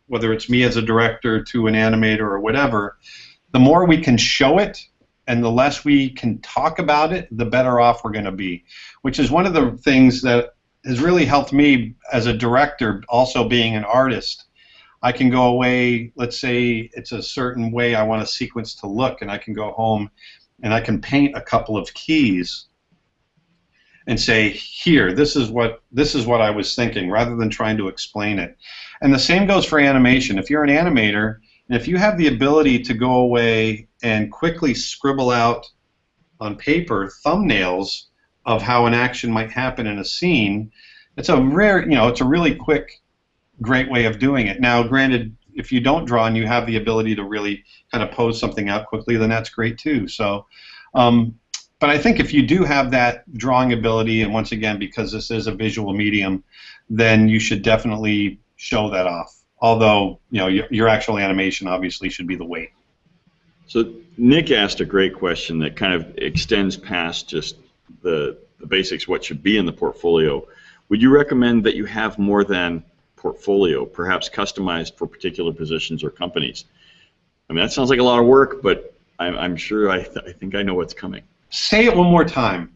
B: whether it's me as a director to an animator or whatever, the more we can show it and the less we can talk about it, the better off we're going to be, which is one of the things that has really helped me as a director, also being an artist. I can go away, let's say it's a certain way I want a sequence to look, and I can go home and I can paint a couple of keys and say, here, this is what I was thinking, rather than trying to explain it. And the same goes for animation. If you're an animator, and if you have the ability to go away and quickly scribble out on paper thumbnails of how an action might happen in a scene, it's a really quick, great way of doing it. Now, granted, if you don't draw and you have the ability to really kind of pose something out quickly, then that's great too. So, but I think if you do have that drawing ability, and once again, because this is a visual medium, then you should definitely show that off. Although, your actual animation obviously should be the weight.
A: So Nick asked a great question that kind of extends past just the basics, what should be in the portfolio. Would you recommend that you have more than portfolio, perhaps customized for particular positions or companies? I mean, that sounds like a lot of work, but I'm sure I think I know what's coming.
B: Say it one more time.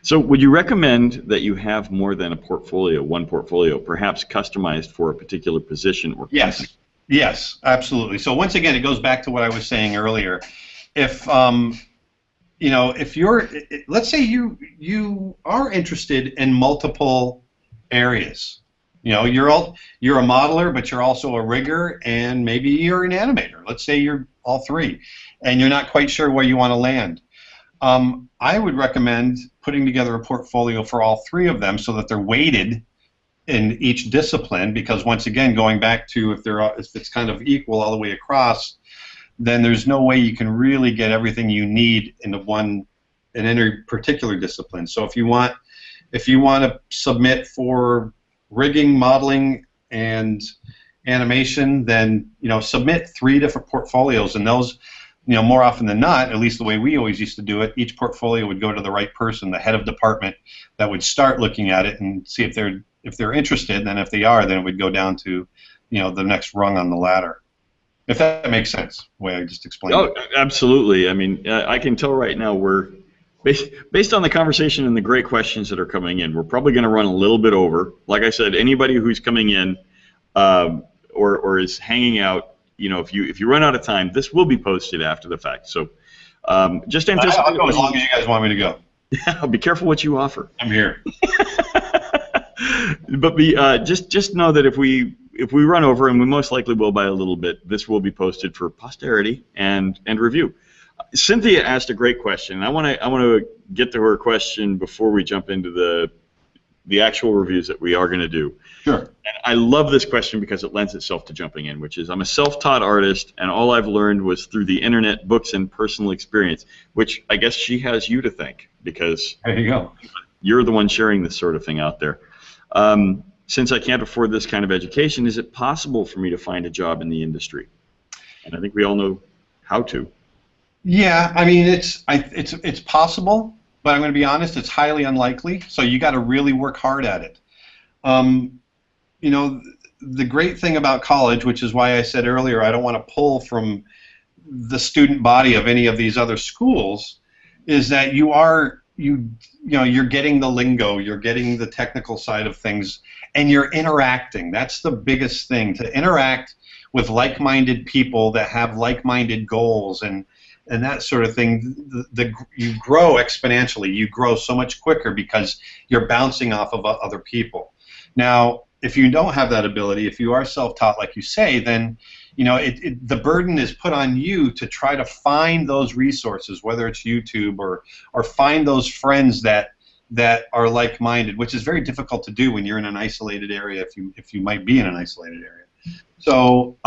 A: So would you recommend that you have more than one portfolio, perhaps customized for a particular position or company?
B: Yes, absolutely. So once again, it goes back to what I was saying earlier. If let's say you are interested in multiple areas. You're a modeler, but you're also a rigger, and maybe you're an animator. Let's say you're all three, and you're not quite sure where you want to land. I would recommend putting together a portfolio for all three of them so that they're weighted in each discipline, because once again, going back to if it's kind of equal all the way across, then there's no way you can really get everything you need in any particular discipline. So if you want to submit for rigging, modeling, and animation, then submit 3 different portfolios, and those, more often than not, at least the way we always used to do it, each portfolio would go to the right person, the head of department, that would start looking at it and see if they're interested. And if they are, then it would go down to the next rung on the ladder. If that makes sense, the way I just explained it.
A: Oh, absolutely. I mean, I can tell right now we're based on the conversation and the great questions that are coming in, we're probably going to run a little bit over. Like I said, anybody who's coming in or is hanging out, if you run out of time, this will be posted after the fact. So just anticipate.
B: I'll go as long as you guys want me to go.
A: Yeah, be careful what you offer.
B: I'm here.
A: But just know that if we run over, and we most likely will by a little bit, this will be posted for posterity and review. Cynthia asked a great question. I want to get to her question before we jump into the actual reviews that we are going to do.
B: Sure.
A: And I love this question because it lends itself to jumping in, which is, I'm a self-taught artist, and all I've learned was through the internet, books, and personal experience, which I guess she has you to thank, because
B: there you go.
A: You're the one sharing this sort of thing out there. Since I can't afford this kind of education, is it possible for me to find a job in the industry? And I think we all know how to. Yeah,
B: I mean, it's possible, but I'm going to be honest, it's highly unlikely. So you got to really work hard at it. You know, the great thing about college, which is why I said earlier I don't want to pull from the student body of any of these other schools, is that you're getting the lingo, you're getting the technical side of things, and you're interacting. That's the biggest thing, to interact with like-minded people that have like-minded goals and that sort of thing. You grow exponentially. You grow so much quicker because you're bouncing off of other people. Now, if you don't have that ability, if you are self-taught, like you say, then the burden is put on you to try to find those resources, whether it's YouTube or find those friends that are like-minded, which is very difficult to do when you're in an isolated area, if you might be in an isolated area. So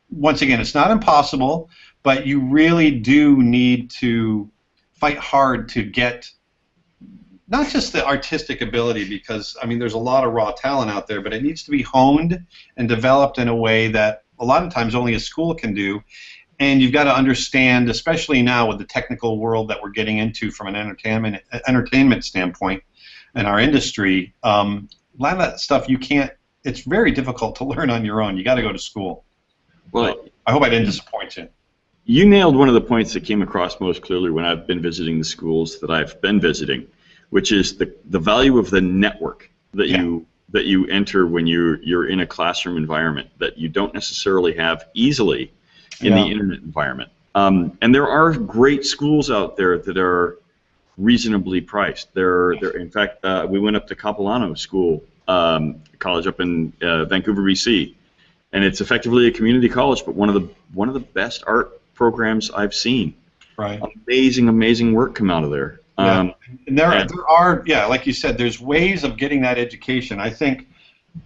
B: once again, it's not impossible, but you really do need to fight hard to get not just the artistic ability, because I mean there's a lot of raw talent out there, but it needs to be honed and developed in a way that a lot of times only a school can do. And you've got to understand, especially now with the technical world that we're getting into from an entertainment standpoint in our industry, a lot of that stuff it's very difficult to learn on your own. You got to go to school. Well, I hope I didn't disappoint you.
A: You nailed one of the points that came across most clearly when I've been visiting the schools that I've been visiting, which is the value of the network that you enter when you're in a classroom environment that you don't necessarily have easily in the internet environment. And there are great schools out there that are reasonably priced. In fact, we went up to Capilano School, college up in Vancouver, BC, and it's effectively a community college, but one of the best art programs I've seen.
B: Right.
A: Amazing work come out of there.
B: And there are, like you said, there's ways of getting that education. I think,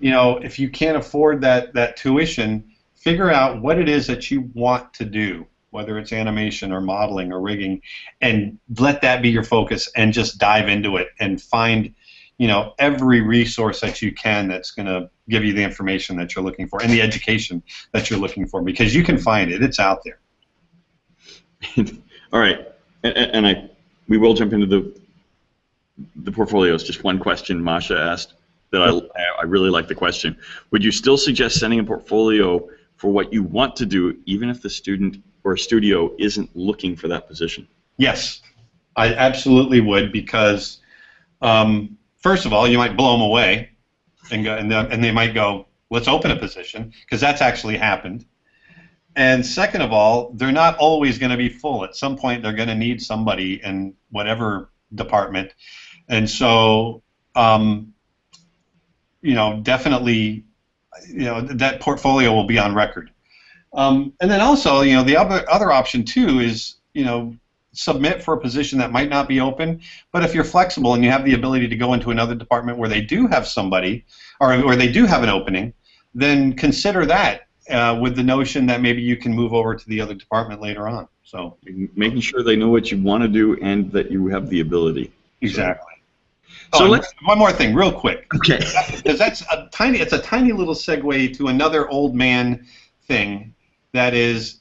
B: if you can't afford that tuition, figure out what it is that you want to do, whether it's animation or modeling or rigging, and let that be your focus and just dive into it and find, every resource that you can that's going to give you the information that you're looking for and the education that you're looking for, because you can find it. It's out there.
A: All right. And we will jump into the portfolios. Just one question Masha asked that I really like the question. Would you still suggest sending a portfolio for what you want to do, even if the student or studio isn't looking for that position?
B: Yes, I absolutely would, because first of all, you might blow them away, and they might go, let's open a position, because that's actually happened. And second of all, they're not always going to be full. At some point, they're going to need somebody in whatever department. And so, definitely, that portfolio will be on record. And then also, the other option too is, submit for a position that might not be open. But if you're flexible and you have the ability to go into another department where they do have somebody, or where they do have an opening, then consider that. With the notion that maybe you can move over to the other department later on. So
A: making sure they know what you want to do and that you have the ability.
B: Exactly. So one more thing, real quick.
A: Okay.
B: Because it's a tiny little segue to another old man thing. That is,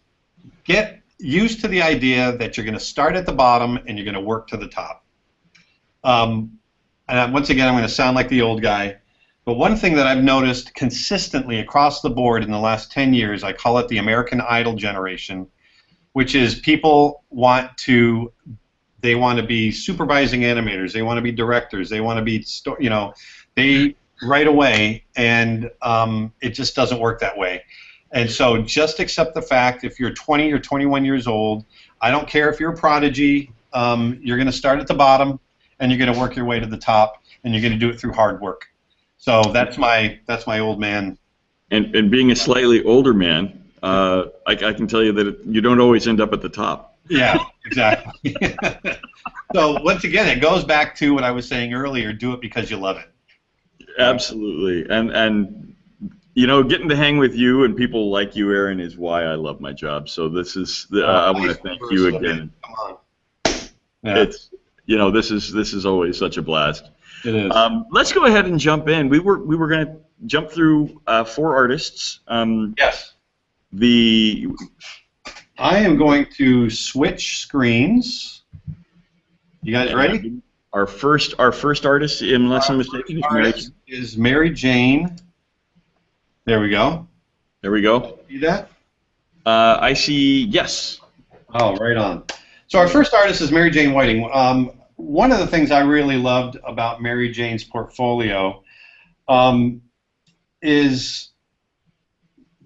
B: get used to the idea that you're going to start at the bottom and you're going to work to the top. And once again, I'm going to sound like the old guy. But one thing that I've noticed consistently across the board in the last 10 years, I call it the American Idol generation, which is people want to be supervising animators, they want to be directors, they want to be, they right away, and it just doesn't work that way. And so just accept the fact, if you're 20 or 21 years old, I don't care if you're a prodigy, you're going to start at the bottom, and you're going to work your way to the top, and you're going to do it through hard work. So that's my old man.
A: And being a slightly older man, I can tell you that you don't always end up at the top.
B: Yeah, exactly. So once again, it goes back to what I was saying earlier: do it because you love it.
A: Absolutely. And you know, getting to hang with you and people like you, Aaron, is why I love my job. So this is I want to thank you again.
B: Come on. Yeah.
A: It's this is always such a blast.
B: It is.
A: Let's go ahead and jump in. We were going to jump through 4 artists.
B: Yes.
A: I
B: am going to switch screens. You guys ready?
A: Our first artist, unless I'm mistaken,
B: is Mary Jane. There we go.
A: There we go.
B: See that?
A: I see. Yes.
B: Oh, right on. So our first artist is Mary Jane Whiting. One of the things I really loved about Mary Jane's portfolio is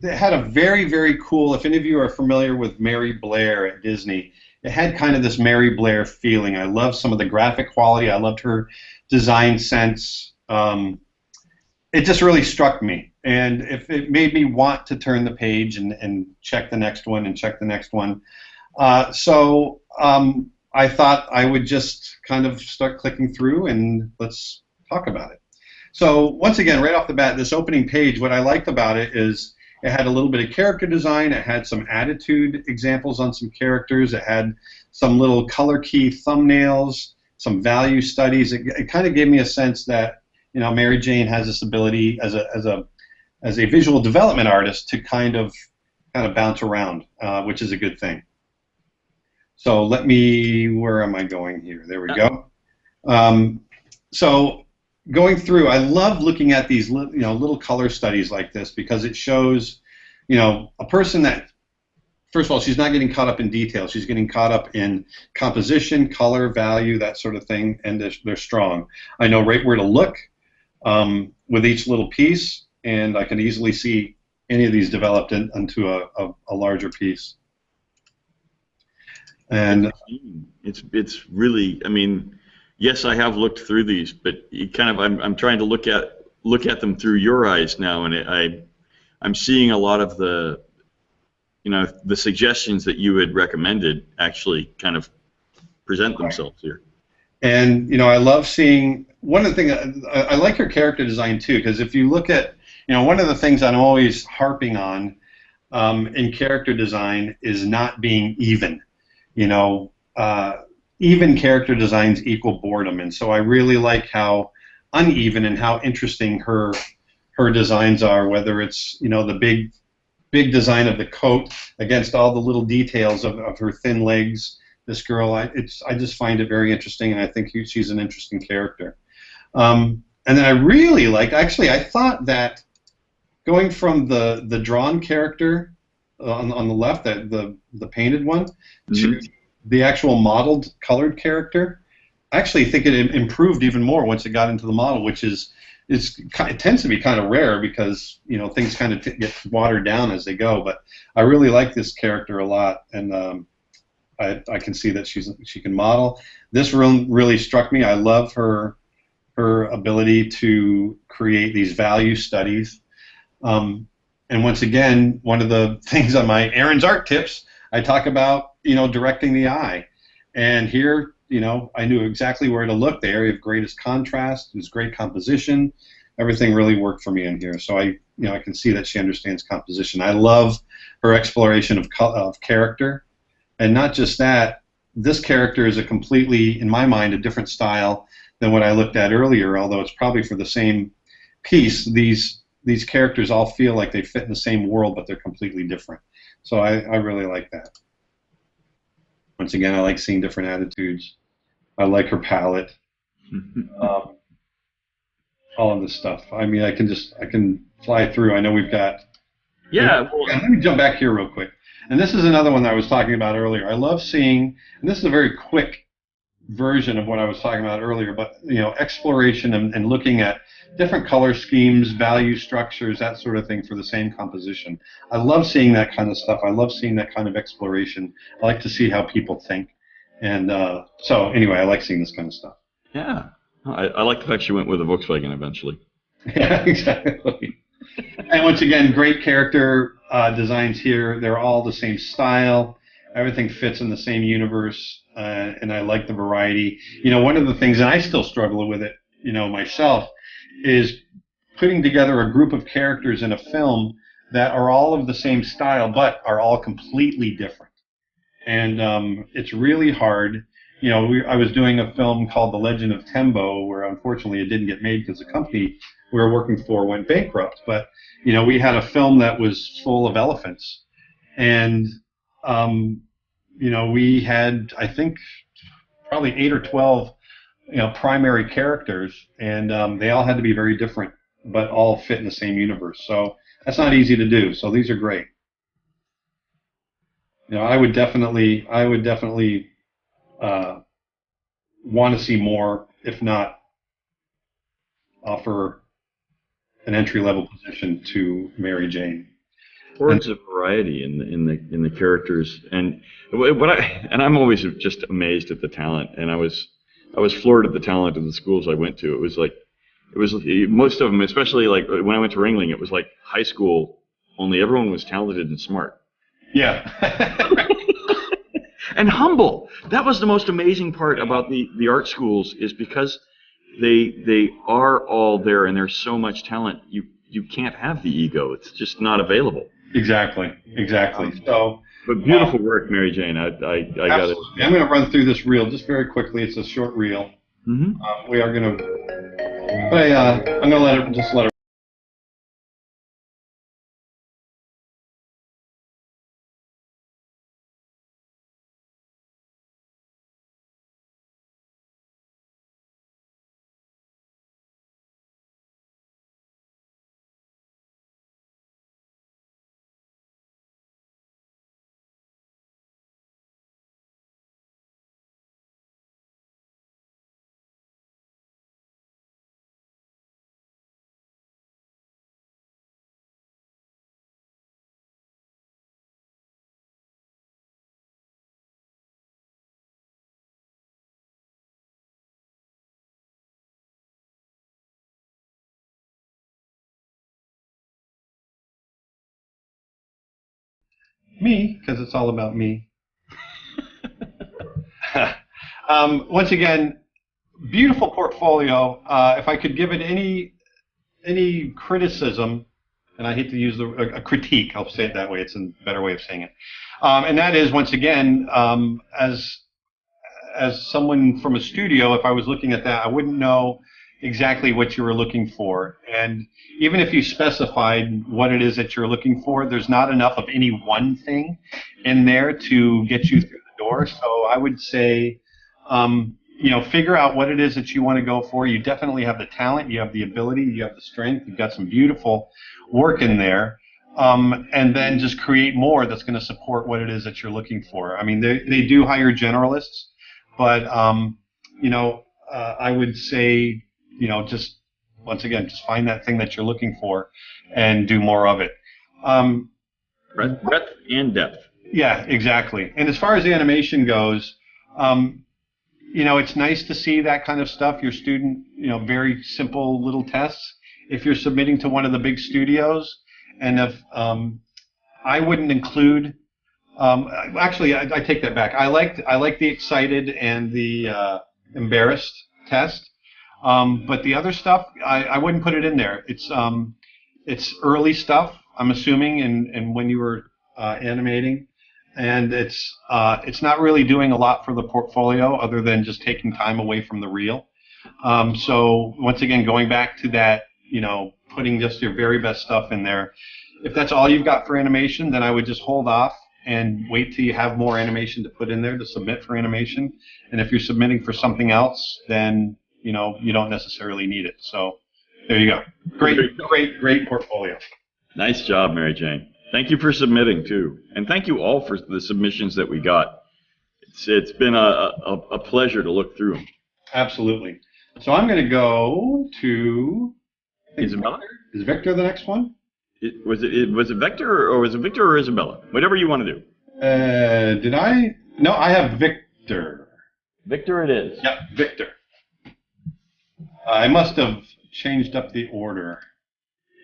B: it had a very, very cool, if any of you are familiar with Mary Blair at Disney, it had kind of this Mary Blair feeling. I loved some of the graphic quality. I loved her design sense. It just really struck me. And if it made me want to turn the page and check the next one and check the next one. So I thought I would just kind of start clicking through and let's talk about it. So once again, right off the bat, this opening page, what I liked about it is it had a little bit of character design. It had some attitude examples on some characters. It had some little color key thumbnails, some value studies. It kind of gave me a sense that Mary Jane has this ability as a visual development artist to kind of bounce around, which is a good thing. So where am I going here? There we go. So going through, I love looking at these little color studies like this because it shows a person that, first of all, she's not getting caught up in detail. She's getting caught up in composition, color, value, that sort of thing, and they're strong. I know right where to look with each little piece, and I can easily see any of these developed into a larger piece. And
A: it's really, I mean, yes, I have looked through these, but I'm trying to look at them through your eyes now, and I'm seeing a lot of the suggestions that you had recommended actually kind of present themselves here.
B: And I love seeing one of the things. I like her character design too, because if you look at one of the things I'm always harping on in character design is not being even. Even character designs equal boredom, and so I really like how uneven and how interesting her designs are. Whether it's the big design of the coat against all the little details of her thin legs. This girl, I just find it very interesting, and I think she's an interesting character. And then I really liked. Actually, I thought that going from the drawn character on the left, the painted one, to the actual modeled colored character, I actually think it improved even more once it got into the model, which it tends to be kind of rare because things kind of get watered down as they go. But I really like this character a lot, and I can see that she can model. This room really struck me. I love her ability to create these value studies. And once again, one of the things on my Aaron's Art Tips, I talk about directing the eye. And here, I knew exactly where to look. The area of greatest contrast, there's great composition. Everything really worked for me in here. So I can see that she understands composition. I love her exploration of character. And not just that, this character is a completely, in my mind, a different style than what I looked at earlier, although it's probably for the same piece. These characters all feel like they fit in the same world, but they're completely different. So I really like that. Once again, I like seeing different attitudes. I like her palette. All of this stuff. I mean, I can fly through. I know we've got.
A: Yeah. Well,
B: let me jump back here real quick. And this is another one that I was talking about earlier. I love seeing, and this is a very quick version of what I was talking about earlier, but exploration and looking at different color schemes, value structures, that sort of thing for the same composition. I love seeing that kind of stuff. I love seeing that kind of exploration. I like to see how people think. And so anyway, I like seeing this kind of stuff.
A: Yeah. I like the fact she went with a Volkswagen eventually.
B: Yeah, exactly. And once again, great character designs here. They're all the same style. Everything fits in the same universe, and I like the variety. One of the things, and I still struggle with it, myself, is putting together a group of characters in a film that are all of the same style, but are all completely different. And it's really hard. You know, I was doing a film called The Legend of Tembo, where unfortunately it didn't get made because the company we were working for went bankrupt. But, you know, we had a film that was full of elephants. And, you know, we had, I think, probably 8 or 12, you know, primary characters, and they all had to be very different, but all fit in the same universe. So that's not easy to do. So these are great. You know, I would definitely want to see more, if not offer an entry-level position to Mary Jane.
A: Hordes of variety in the characters, and I'm always just amazed at the talent. And I was floored at the talent of the schools I went to. It was most of them, especially like when I went to Ringling, it was like high school, only everyone was talented and smart.
B: Yeah.
A: And humble. That was the most amazing part about the art schools, is because they are all there, and there's so much talent. You can't have the ego. It's just not available.
B: Exactly. So,
A: but beautiful work, Mary Jane. I got it.
B: I'm going to run through this reel just very quickly. It's a short reel.
A: Mm-hmm.
B: We are going to. I'm going to let it. Me, because it's all about me. Once again, beautiful portfolio. If I could give it any criticism, and I hate to use a critique, I'll say it that way. It's a better way of saying it. And that is, once again, as someone from a studio, if I was looking at that, I wouldn't know exactly what you were looking for. And even if you specified what it is that you're looking for, there's not enough of any one thing in there to get you through the door. So I would say, you know, figure out what it is that you want to go for. You definitely have the talent, you have the ability, you have the strength, you've got some beautiful work in there. And then just create more that's going to support what it is that you're looking for. I mean, they do hire generalists, but, you know, I would say, you know, just once again, just find that thing that you're looking for and do more of it.
A: Breadth and depth.
B: Yeah, exactly. And as far as the animation goes, you know, it's nice to see that kind of stuff. Your student, you know, very simple little tests. If you're submitting to one of the big studios, and if I wouldn't include, actually, I take that back. I like the excited and the embarrassed test, but the other stuff, I wouldn't put it in there. It's early stuff, I'm assuming, and when you were animating, and it's not really doing a lot for the portfolio other than just taking time away from the reel. So once again, going back to that, you know, putting just your very best stuff in there. If that's all you've got for animation, then I would just hold off and wait till you have more animation to put in there to submit for animation. And if you're submitting for something else, then, you know, you don't necessarily need it. So there you go. Great portfolio.
A: Nice job, Mary Jane. Thank you for submitting too, and thank you all for the submissions that we got. It's been a pleasure to look through them.
B: Absolutely. So I'm going to go to
A: Isabella.
B: Is Victor the next one?
A: Was it Victor or was it Victor or Isabella? Whatever you want to do.
B: Did I? No, I have Victor.
A: Victor it is.
B: Yep, Victor. I must have changed up the order.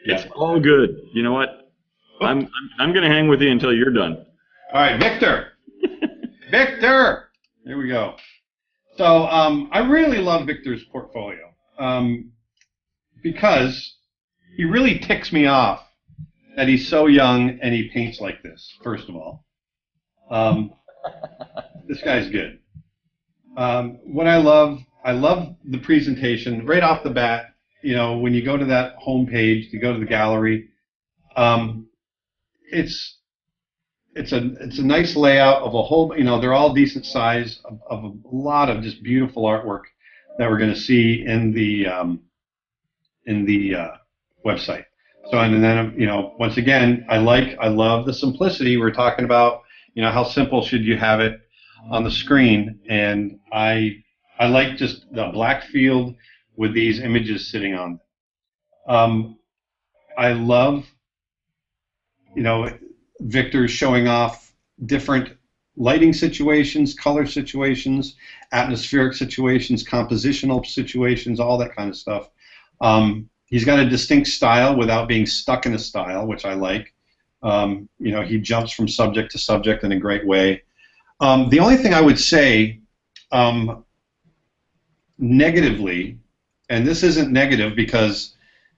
A: It's all good. You know what? I'm going to hang with you until you're done.
B: All right, Victor. Victor. Here we go. So I really love Victor's portfolio because he really ticks me off that he's so young and he paints like this. First of all, this guy's good. What I love the presentation right off the bat. You know, when you go to that home page, you go to the gallery. It's a nice layout of a whole. You know, they're all decent size of a lot of just beautiful artwork that we're going to see in the website. So and then you know, once again, I love the simplicity. We're talking about, you know, how simple should you have it on the screen, and I like just the black field with these images sitting on them. I love, you know, Victor showing off different lighting situations, color situations, atmospheric situations, compositional situations, all that kind of stuff. He's got a distinct style without being stuck in a style, which I like. You know, he jumps from subject to subject in a great way. The only thing I would say negatively, and this isn't negative because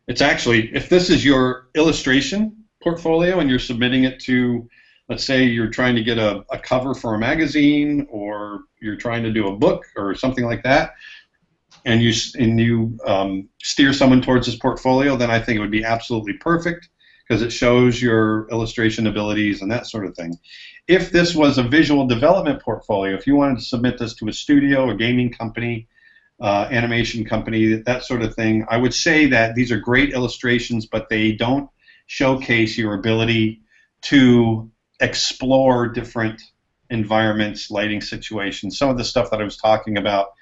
B: it's actually, if this is your illustration portfolio and you're submitting it to, let's say you're trying to get a cover for a magazine, or you're trying to do a book or something like that, and you steer someone towards this portfolio, then I think it would be absolutely perfect because it shows your illustration abilities and that sort of thing. If this was a visual development portfolio, if you wanted to submit this to a studio, a gaming company, animation company, that sort of thing, I would say that these are great illustrations, but they don't showcase your ability to explore different environments, lighting situations, some of the stuff that I was talking about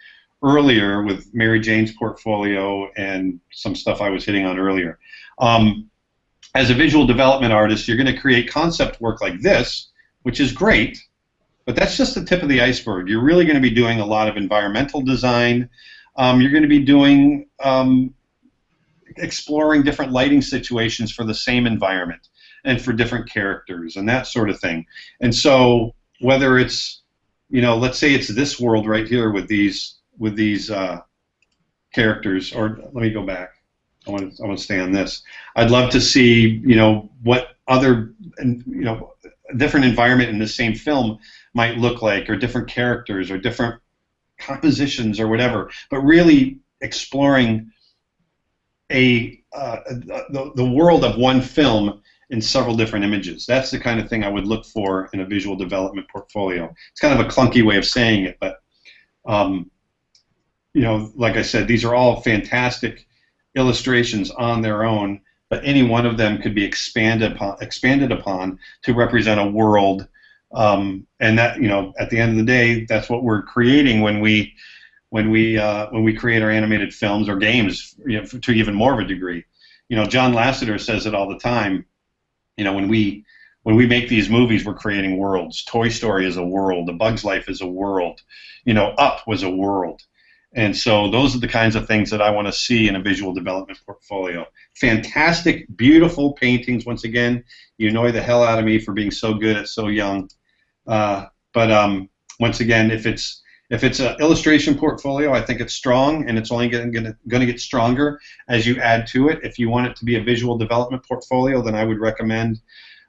B: earlier with Mary Jane's portfolio and some stuff I was hitting on earlier. As a visual development artist, you're going to create concept work like this, which is great, but that's just the tip of the iceberg. You're really going to be doing a lot of environmental design. You're going to be doing exploring different lighting situations for the same environment and for different characters and that sort of thing. And so whether it's, you know, let's say it's this world right here with these characters, or let me go back. I want to stay on this. I'd love to see, you know, what other, you know, different environment in the same film might look like, or different characters, or different compositions, or whatever. But really exploring the world of one film in several different images. That's the kind of thing I would look for in a visual development portfolio. It's kind of a clunky way of saying it, but you know, like I said, these are all fantastic illustrations on their own, but any one of them could be expanded upon to represent a world, and that, you know, at the end of the day, that's what we're creating when we create our animated films or games, you know, to even more of a degree. You know, John Lasseter says it all the time. You know, when we make these movies, we're creating worlds. Toy Story is a world. A Bug's Life is a world. You know, Up was a world. And so those are the kinds of things that I want to see in a visual development portfolio. Fantastic, beautiful paintings. Once again, you annoy the hell out of me for being so good at so young. But once again, if it's an illustration portfolio, I think it's strong, and it's only going to get stronger as you add to it. If you want it to be a visual development portfolio, then I would recommend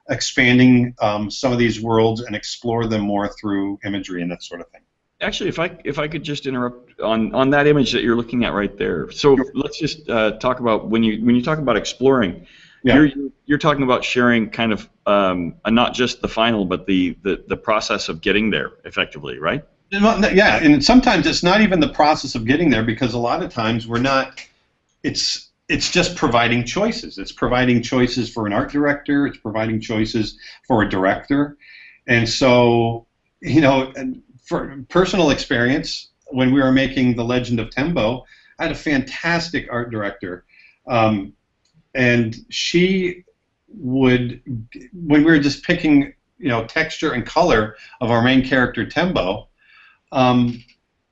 B: expanding some of these worlds and explore them more through imagery and that sort of thing.
A: Actually, if I could just interrupt on that image that you're looking at right there. So let's just talk about when you talk about exploring. Yeah. You're talking about sharing kind of not just the final, but the process of getting there effectively, right?
B: Yeah, and sometimes it's not even the process of getting there, because a lot of times we're not. It's just providing choices. It's providing choices for an art director. It's providing choices for a director, and so, you know, for personal experience, when we were making The Legend of Tembo, I had a fantastic art director, and she would, when we were just picking, you know, texture and color of our main character Tembo,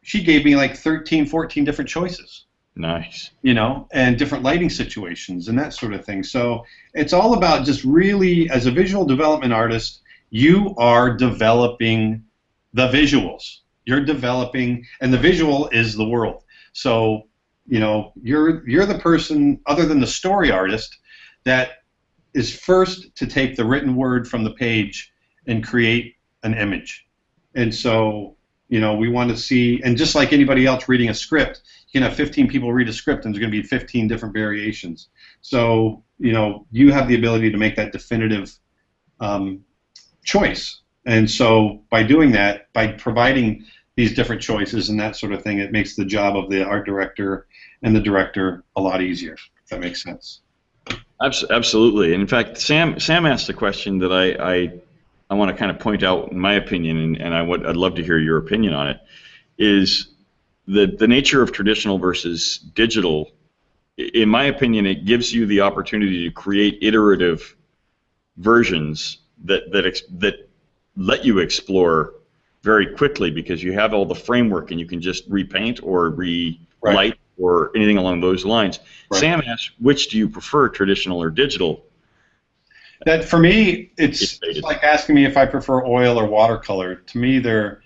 B: she gave me like 13, 14 different choices.
A: Nice.
B: You know, and different lighting situations and that sort of thing. So it's all about just really, as a visual development artist, you are developing the visuals. You're developing, and the visual is the world. So, you know, you're the person, other than the story artist, that is first to take the written word from the page and create an image. And so, you know, we want to see, and just like anybody else reading a script, you can have 15 people read a script and there's going to be 15 different variations. So, you know, you have the ability to make that definitive choice. And so by doing that, by providing these different choices and that sort of thing, it makes the job of the art director and the director a lot easier, if that makes sense.
A: Absolutely. And in fact, Sam asked a question that I want to kind of point out, in my opinion, and I'd love to hear your opinion on it, is the nature of traditional versus digital. In my opinion, it gives you the opportunity to create iterative versions that let you explore very quickly, because you have all the framework and you can just repaint or relight or anything along those lines. Right. Sam asked, which do you prefer, traditional or digital?
B: That for me, it's like asking me if I prefer oil or watercolor. To me, they're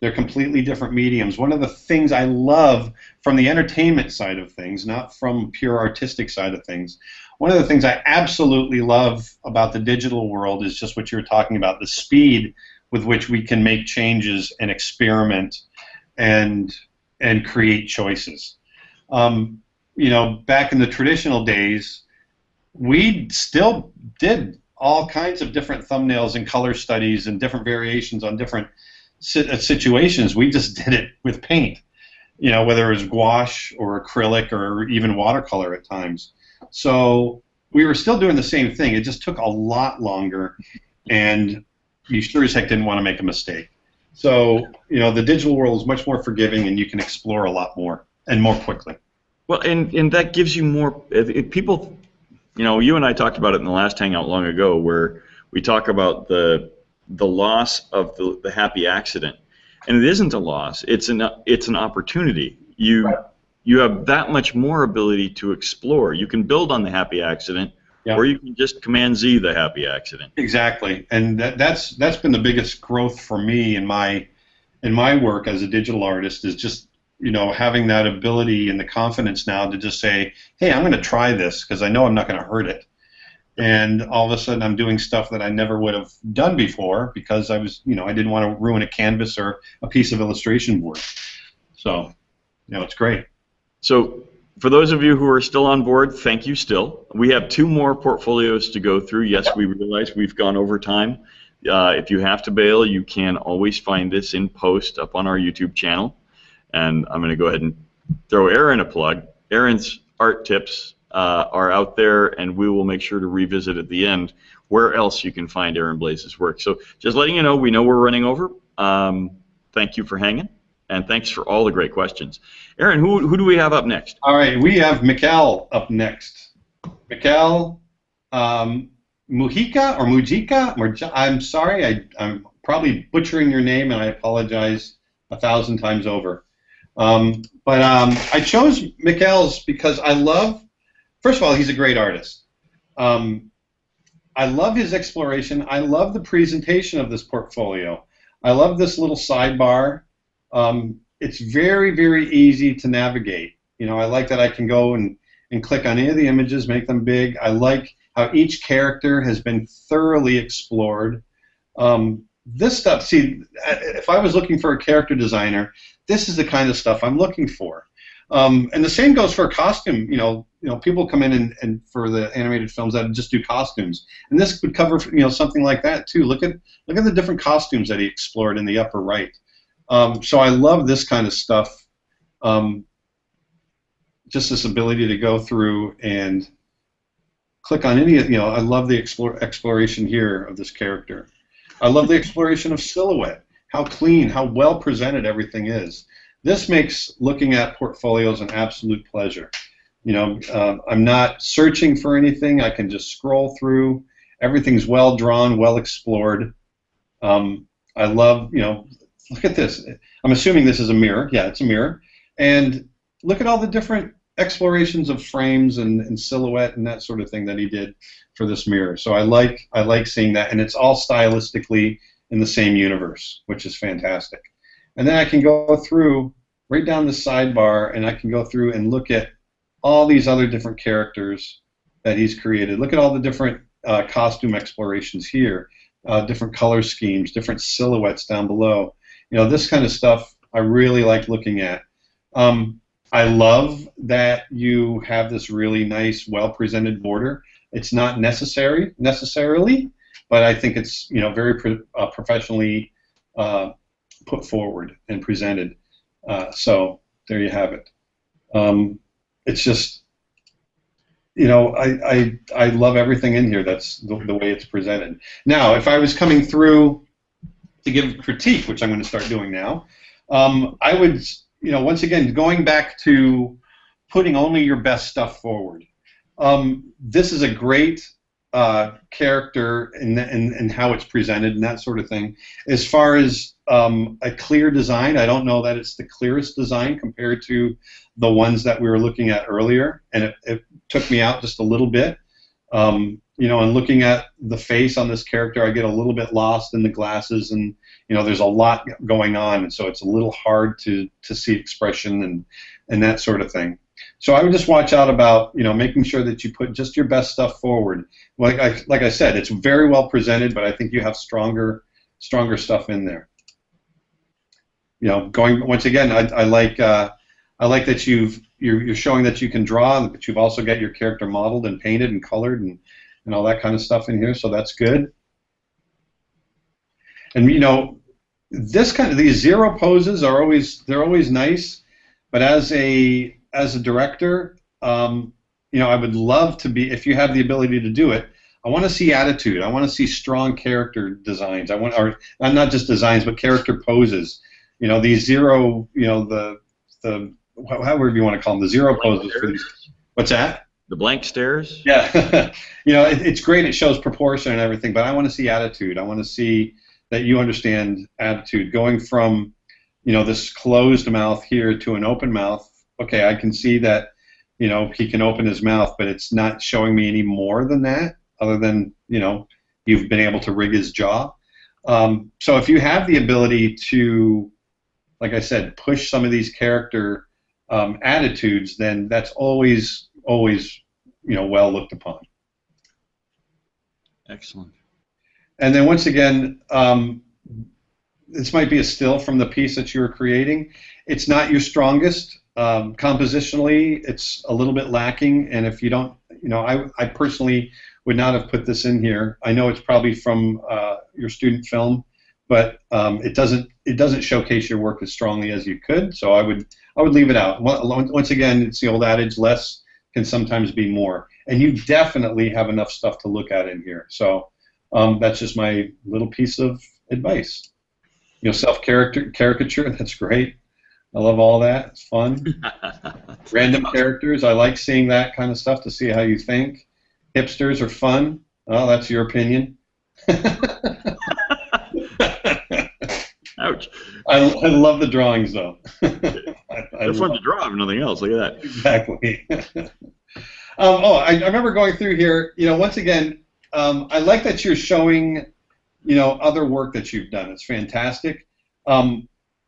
B: completely different mediums. One of the things I love from the entertainment side of things, not from pure artistic side of things, one of the things I absolutely love about the digital world is just what you were talking about, the speed with which we can make changes and experiment and create choices. You know, back in the traditional days, we still did all kinds of different thumbnails and color studies and different variations on different situations. We just did it with paint, you know, whether it was gouache or acrylic or even watercolor at times. So we were still doing the same thing. It just took a lot longer, and you sure as heck didn't want to make a mistake. So, you know, the digital world is much more forgiving, and you can explore a lot more and more quickly.
A: Well, and that gives you more people. You know, you and I talked about it in the last hangout long ago, where we talk about the loss of the happy accident, and it isn't a loss; it's an opportunity. You have that much more ability to explore. You can build on the happy accident, or you can just Command Z the happy accident.
B: Exactly, and that's been the biggest growth for me in my work as a digital artist, is just, you know, having that ability and the confidence now to just say, hey, I'm going to try this because I know I'm not going to hurt it. And all of a sudden I'm doing stuff that I never would have done before because I was, you know, I didn't want to ruin a canvas or a piece of illustration board. So, you know, it's great.
A: So for those of you who are still on board, thank you still. We have 2 more portfolios to go through. Yes, we realize we've gone over time. If you have to bail, you can always find this in post up on our YouTube channel. And I'm going to go ahead and throw Aaron a plug. Aaron's art tips are out there, and we will make sure to revisit at the end where else you can find Aaron Blaise's work. So just letting you know, we know we're running over. Thank you for hanging, and thanks for all the great questions. Aaron, who do we have up next?
B: All right, we have Mikhail up next. Mikhail Mujica or Mujica? I'm sorry, I'm probably butchering your name, and I apologize 1,000 times over. But I chose Mikhail's because I love, first of all, he's a great artist. I love his exploration. I love the presentation of this portfolio. I love this little sidebar. It's very, very easy to navigate. You know, I like that I can go and click on any of the images, make them big. I like how each character has been thoroughly explored. This stuff, see, if I was looking for a character designer, this is the kind of stuff I'm looking for. And the same goes for costume. You know, people come in and for the animated films that just do costumes, and this would cover, you know, something like that too. Look at the different costumes that he explored in the upper right. So I love this kind of stuff. Just this ability to go through and click on any. You know, I love the exploration here of this character. I love the exploration of silhouette, how clean, how well presented everything is. This makes looking at portfolios an absolute pleasure. You know, I'm not searching for anything. I can just scroll through. Everything's well drawn, well explored. I love, you know, look at this. I'm assuming this is a mirror. Yeah, it's a mirror. And look at all the different explorations of frames and silhouette and that sort of thing that he did for this mirror. So I like seeing that, and it's all stylistically in the same universe, which is fantastic. And then I can go through right down the sidebar, and I can go through and look at all these other different characters that he's created. Look at all the different costume explorations here, different color schemes, different silhouettes down below. You know, this kind of stuff I really like looking at. I love that you have this really nice, well-presented border. It's not necessarily, but I think it's, you know, very professionally put forward and presented. So there you have it. It's just, you know, I love everything in here. That's the way it's presented. Now, if I was coming through to give critique, which I'm going to start doing now, I would, you know, once again, going back to putting only your best stuff forward. This is a great character and how it's presented and that sort of thing. As far as a clear design, I don't know that it's the clearest design compared to the ones that we were looking at earlier, and it took me out just a little bit. You know, and looking at the face on this character, I get a little bit lost in the glasses, and you know, there's a lot going on, and so it's a little hard to see expression and that sort of thing. So I would just watch out about, you know, making sure that you put just your best stuff forward. Like I said, it's very well presented, but I think you have stronger stuff in there. You know, going once again, I like that you're showing that you can draw, but you've also got your character modeled and painted and colored and all that kind of stuff in here. So that's good. And you know, these zero poses are always nice, but as a director, you know, I would love to be, if you have the ability to do it, I want to see attitude. I want to see strong character designs. Or not just designs, but character poses. You know, these zero, you know, the however you want to call them, the zero poses for these. What's that?
A: The blank stares?
B: Yeah. You know, it's great. It shows proportion and everything, but I want to see attitude. I want to see that you understand attitude. Going from, you know, this closed mouth here to an open mouth, okay, I can see that, you know, he can open his mouth, but it's not showing me any more than that, other than, you know, you've been able to rig his jaw. So if you have the ability to, like I said, push some of these character attitudes, then that's always, you know, well looked upon.
A: Excellent.
B: And then once again, this might be a still from the piece that you're creating. It's not your strongest. Compositionally, it's a little bit lacking, and if you don't, you know, I personally would not have put this in here. I know it's probably from your student film, but it doesn't showcase your work as strongly as you could. So I would leave it out. Once again, it's the old adage: less can sometimes be more, and you definitely have enough stuff to look at in here. So that's just my little piece of advice. You know, self-caricature, that's great. I love all that. It's fun. Random characters, I like seeing that kind of stuff to see how you think. Hipsters are fun. Oh, that's your opinion.
A: Ouch.
B: I love the drawings, though.
A: They're fun to draw, if nothing else. Look at that.
B: Exactly. I remember going through here, you know, once again, I like that you're showing, you know, other work that you've done. It's fantastic.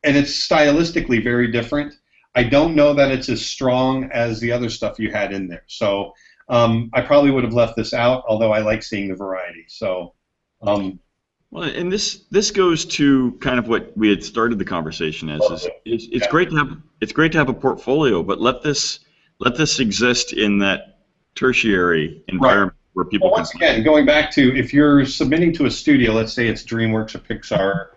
B: And it's stylistically very different. I don't know that it's as strong as the other stuff you had in there. So I probably would have left this out, although I like seeing the variety. So.
A: Well, and this goes to kind of what we had started the conversation as. It's great to have a portfolio, but let this exist in that tertiary environment. Right. Where people
B: once again, going back to, if you're submitting to a studio, let's say it's DreamWorks or Pixar,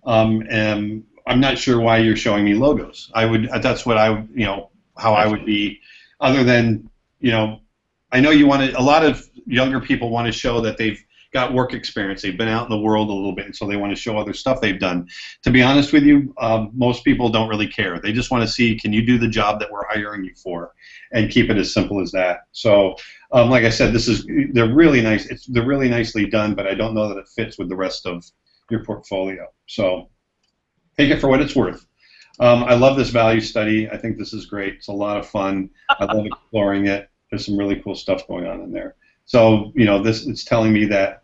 B: and I'm not sure why you're showing me logos. That's what how I would be, other than, you know, I know a lot of younger people want to show that they've got work experience, they've been out in the world a little bit, and so they want to show other stuff they've done. To be honest with you, most people don't really care. They just want to see, can you do the job that we're hiring you for, and keep it as simple as that. So, like I said, they're really nice. They're really nicely done, but I don't know that it fits with the rest of your portfolio. So, take it for what it's worth. I love this value study. I think this is great. It's a lot of fun. I love exploring it. There's some really cool stuff going on in there. So, you know, it's telling me that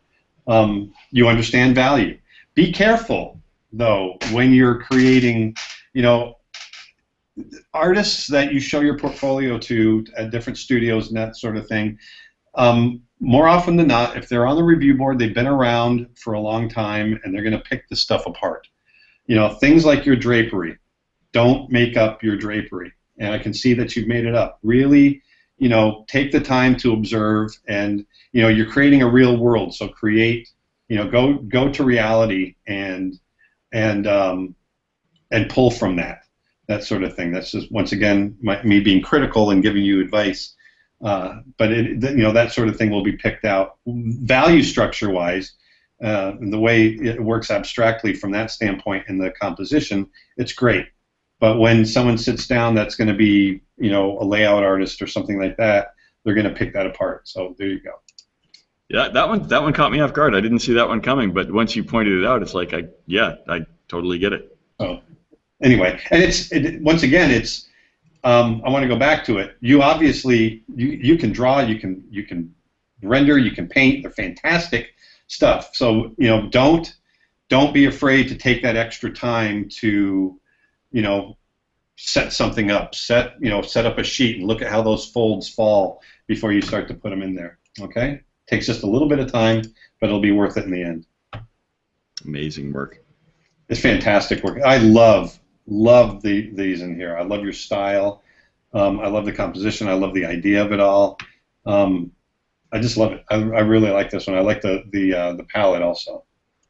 B: you understand value. Be careful, though, when you're creating, you know, artists that you show your portfolio to at different studios and that sort of thing. more often than not, if they're on the review board, they've been around for a long time, and they're going to pick the stuff apart. You know, things like your drapery. Don't make up your drapery. And I can see that you've made it up. Really, you know, take the time to observe, and, you know, you're creating a real world, so create, you know, go to reality and pull from that sort of thing. That's just, once again, me being critical and giving you advice. But you know, that sort of thing will be picked out. Value structure-wise, and the way it works abstractly from that standpoint in the composition, it's great. But when someone sits down that's going to be, you know, a layout artist or something like that, they're going to pick that apart. So there you go.
A: Yeah, that one caught me off guard. I didn't see that one coming, but once you pointed it out, it's like, I totally get it.
B: So anyway, and once again, it's I want to go back to it. You obviously you can draw, you can render, you can paint. They're fantastic stuff. So, you know, don't be afraid to take that extra time to, you know, set something up. Set up a sheet and look at how those folds fall before you start to put them in there. Okay? Takes just a little bit of time, but it'll be worth it in the end.
A: Amazing work.
B: It's fantastic work. I love these in here. I love your style. I love the composition. I love the idea of it all. I just love it. I really like this one. I like the palette also.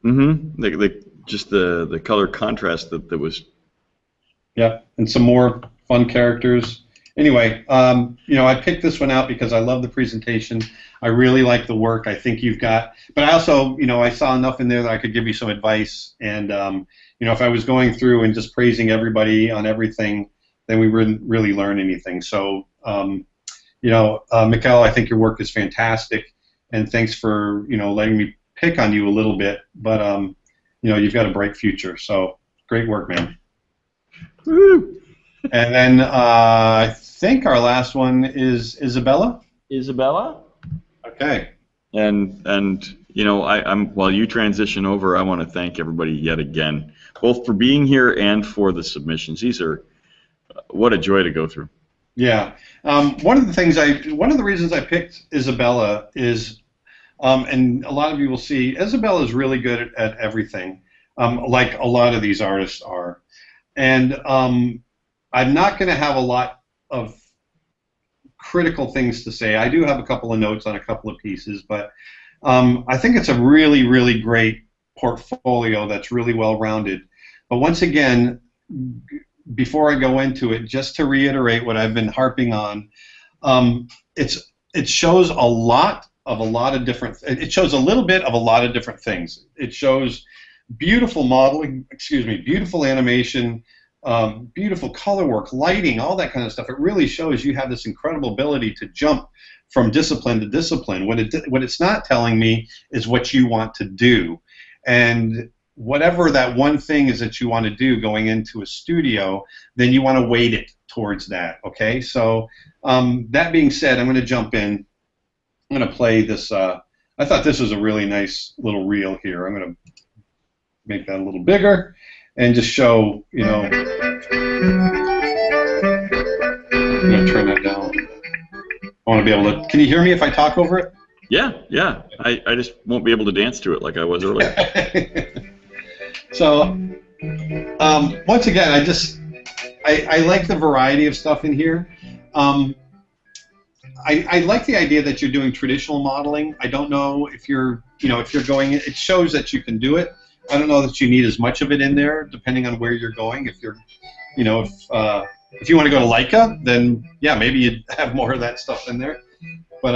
A: Mm-hmm. Just the color contrast that was.
B: Yeah, and some more fun characters. Anyway, you know, I picked this one out because I love the presentation. I really like the work. I think you've got, but I also, you know, I saw enough in there that I could give you some advice. And you know, if I was going through and just praising everybody on everything, then we wouldn't really learn anything. So, you know, Mikkel, I think your work is fantastic, and thanks for, you know, letting me pick on you a little bit. But you know, you've got a bright future. So great work, man.
A: Woo!
B: And then I think our last one is Isabella.
A: Isabella?
B: Okay.
A: And you know, I'm while you transition over, I want to thank everybody yet again, both for being here and for the submissions. These are what a joy to go through.
B: Yeah. One of the reasons I picked Isabella is, and a lot of you will see, Isabella is really good at everything, like a lot of these artists are. And I'm not going to have a lot of critical things to say. I do have a couple of notes on a couple of pieces, but I think it's a really, really great portfolio that's really well-rounded. But once again, before I go into it, just to reiterate what I've been harping on, it shows a little bit of a lot of different things. It shows beautiful modeling, beautiful animation, beautiful color work, lighting, all that kind of stuff. It really shows you have this incredible ability to jump from discipline to discipline. What it's not telling me is what you want to do. And whatever that one thing is that you want to do going into a studio, then you want to weight it towards that, okay? So that being said, I'm going to jump in. I'm going to play this. I thought this was a really nice little reel here. I'm going to make that a little bigger and just show, you know, I'm going to turn that down. I want to be able to, can you hear me if I talk over it?
A: Yeah. I just won't be able to dance to it like I was earlier.
B: So, once again, I like the variety of stuff in here. I like the idea that you're doing traditional modeling. I don't know if you're going, it shows that you can do it. I don't know that you need as much of it in there, depending on where you're going. If you're, you know, if you want to go to Leica, then yeah, maybe you'd have more of that stuff in there. But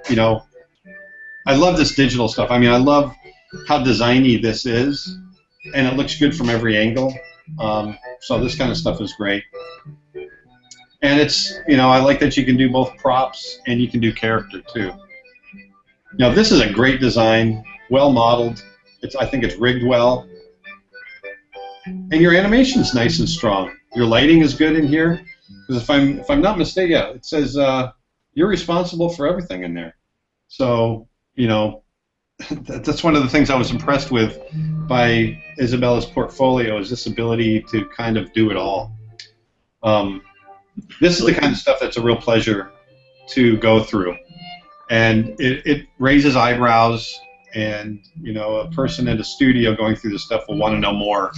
B: you know, I love this digital stuff. I mean, I love how designy this is, and it looks good from every angle. So this kind of stuff is great. And it's, you know, I like that you can do both props and you can do character too. Now this is a great design, well modeled. I think it's rigged well. And your animation's nice and strong. Your lighting is good in here. Because if I'm not mistaken, yeah, it says you're responsible for everything in there. So, you know, that's one of the things I was impressed with by Isabella's portfolio, is this ability to kind of do it all. This is the kind of stuff that's a real pleasure to go through. and it raises eyebrows, and a person in a studio going through this stuff will want to know more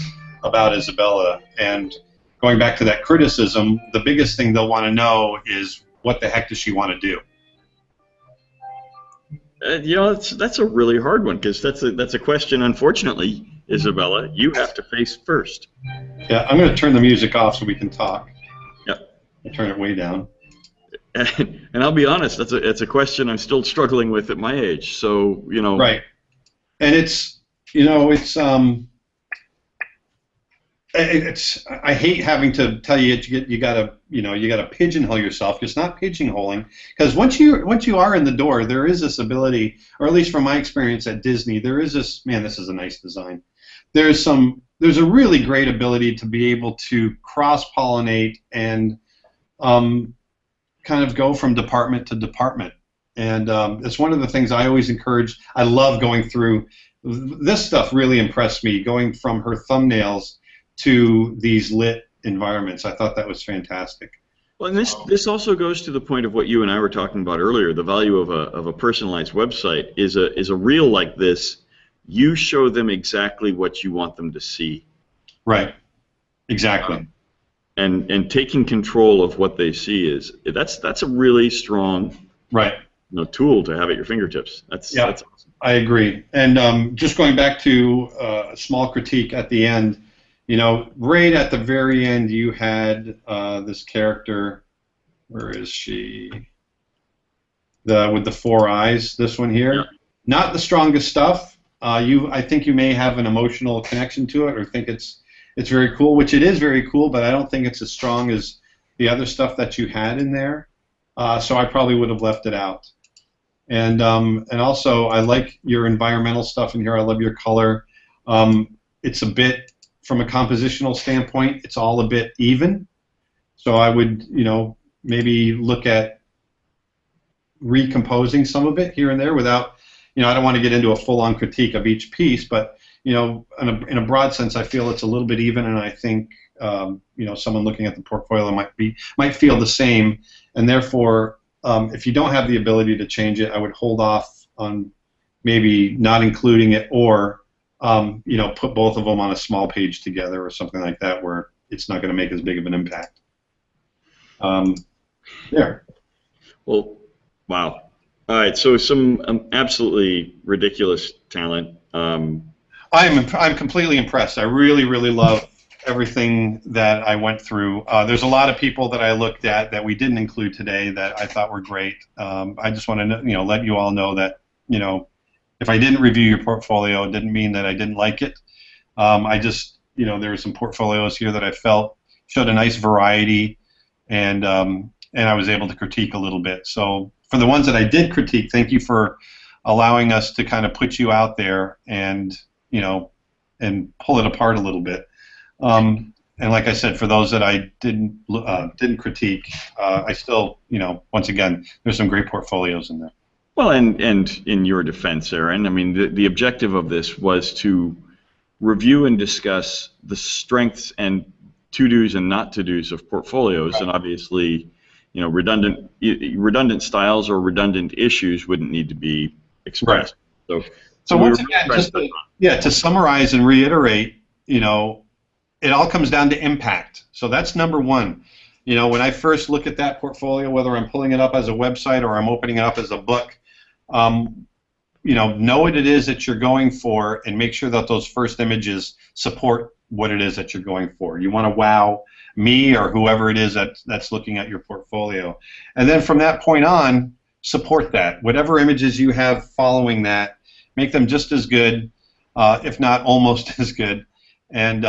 B: about Isabella. And going back to that criticism, the biggest thing they'll want to know is what the heck does she want to do?
A: That's a really hard one, because that's a question, unfortunately, Isabella, you have to face first.
B: Yeah, I'm going to turn the music off so we can talk.
A: Yep.
B: I'll turn it way down.
A: And I'll be honest, it's a question I'm still struggling with at my age. So
B: Right, and it's I hate having to tell you you gotta pigeonhole yourself. It's not pigeonholing, because once you are in the door, there is this ability, or at least from my experience at Disney, there is this, man, this is a nice design. There's a really great ability to be able to cross-pollinate and kind of go from department to department, and it's one of the things I always encourage. I love going through this stuff. Really impressed me, going from her thumbnails to these lit environments. I thought that was fantastic.
A: Well, and this also goes to the point of what you and I were talking about earlier. The value of a personalized website is a reel like this. You show them exactly what you want them to see. Right.
B: Exactly.
A: And taking control of what they see that's a really strong tool to have at your fingertips. That's awesome.
B: I agree. And just going back to a small critique at the end, right at the very end, you had this character. Where is she? With the 4 eyes. This one here. Yeah. Not the strongest stuff. I think you may have an emotional connection to it, or think it's very cool, which it is very cool, but I don't think it's as strong as the other stuff that you had in there. So I probably would have left it out. And also, I like your environmental stuff in here. I love your color. It's a bit, from a compositional standpoint, it's all a bit even. So I would, maybe look at recomposing some of it here and there without, I don't want to get into a full-on critique of each piece, but in a broad sense, I feel it's a little bit even, and I think someone looking at the portfolio might feel the same, and therefore, if you don't have the ability to change it, I would hold off on maybe not including it, or put both of them on a small page together or something like that, where it's not going to make as big of an impact. There.
A: Well, wow. All right, so some absolutely ridiculous talent.
B: I'm completely impressed. I really, really love everything that I went through. There's a lot of people that I looked at that we didn't include today that I thought were great. I just want to let you all know that if I didn't review your portfolio, it didn't mean that I didn't like it. I just there were some portfolios here that I felt showed a nice variety, and I was able to critique a little bit. So for the ones that I did critique, thank you for allowing us to kind of put you out there and and pull it apart a little bit. And like I said, for those that I didn't critique, I still, once again, there's some great portfolios in there.
A: Well, and in your defense, Aaron, I mean, the objective of this was to review and discuss the strengths and to-dos and not to-dos of portfolios, and obviously, redundant styles or redundant issues wouldn't need to be expressed.
B: Right. So once again, just to summarize and reiterate, it all comes down to impact. So that's number one. When I first look at that portfolio, whether I'm pulling it up as a website or I'm opening it up as a book, know what it is that you're going for, and make sure that those first images support what it is that you're going for. You want to wow me or whoever it is that's looking at your portfolio. And then from that point on, support that. Whatever images you have following that, make them just as good, if not almost as good, and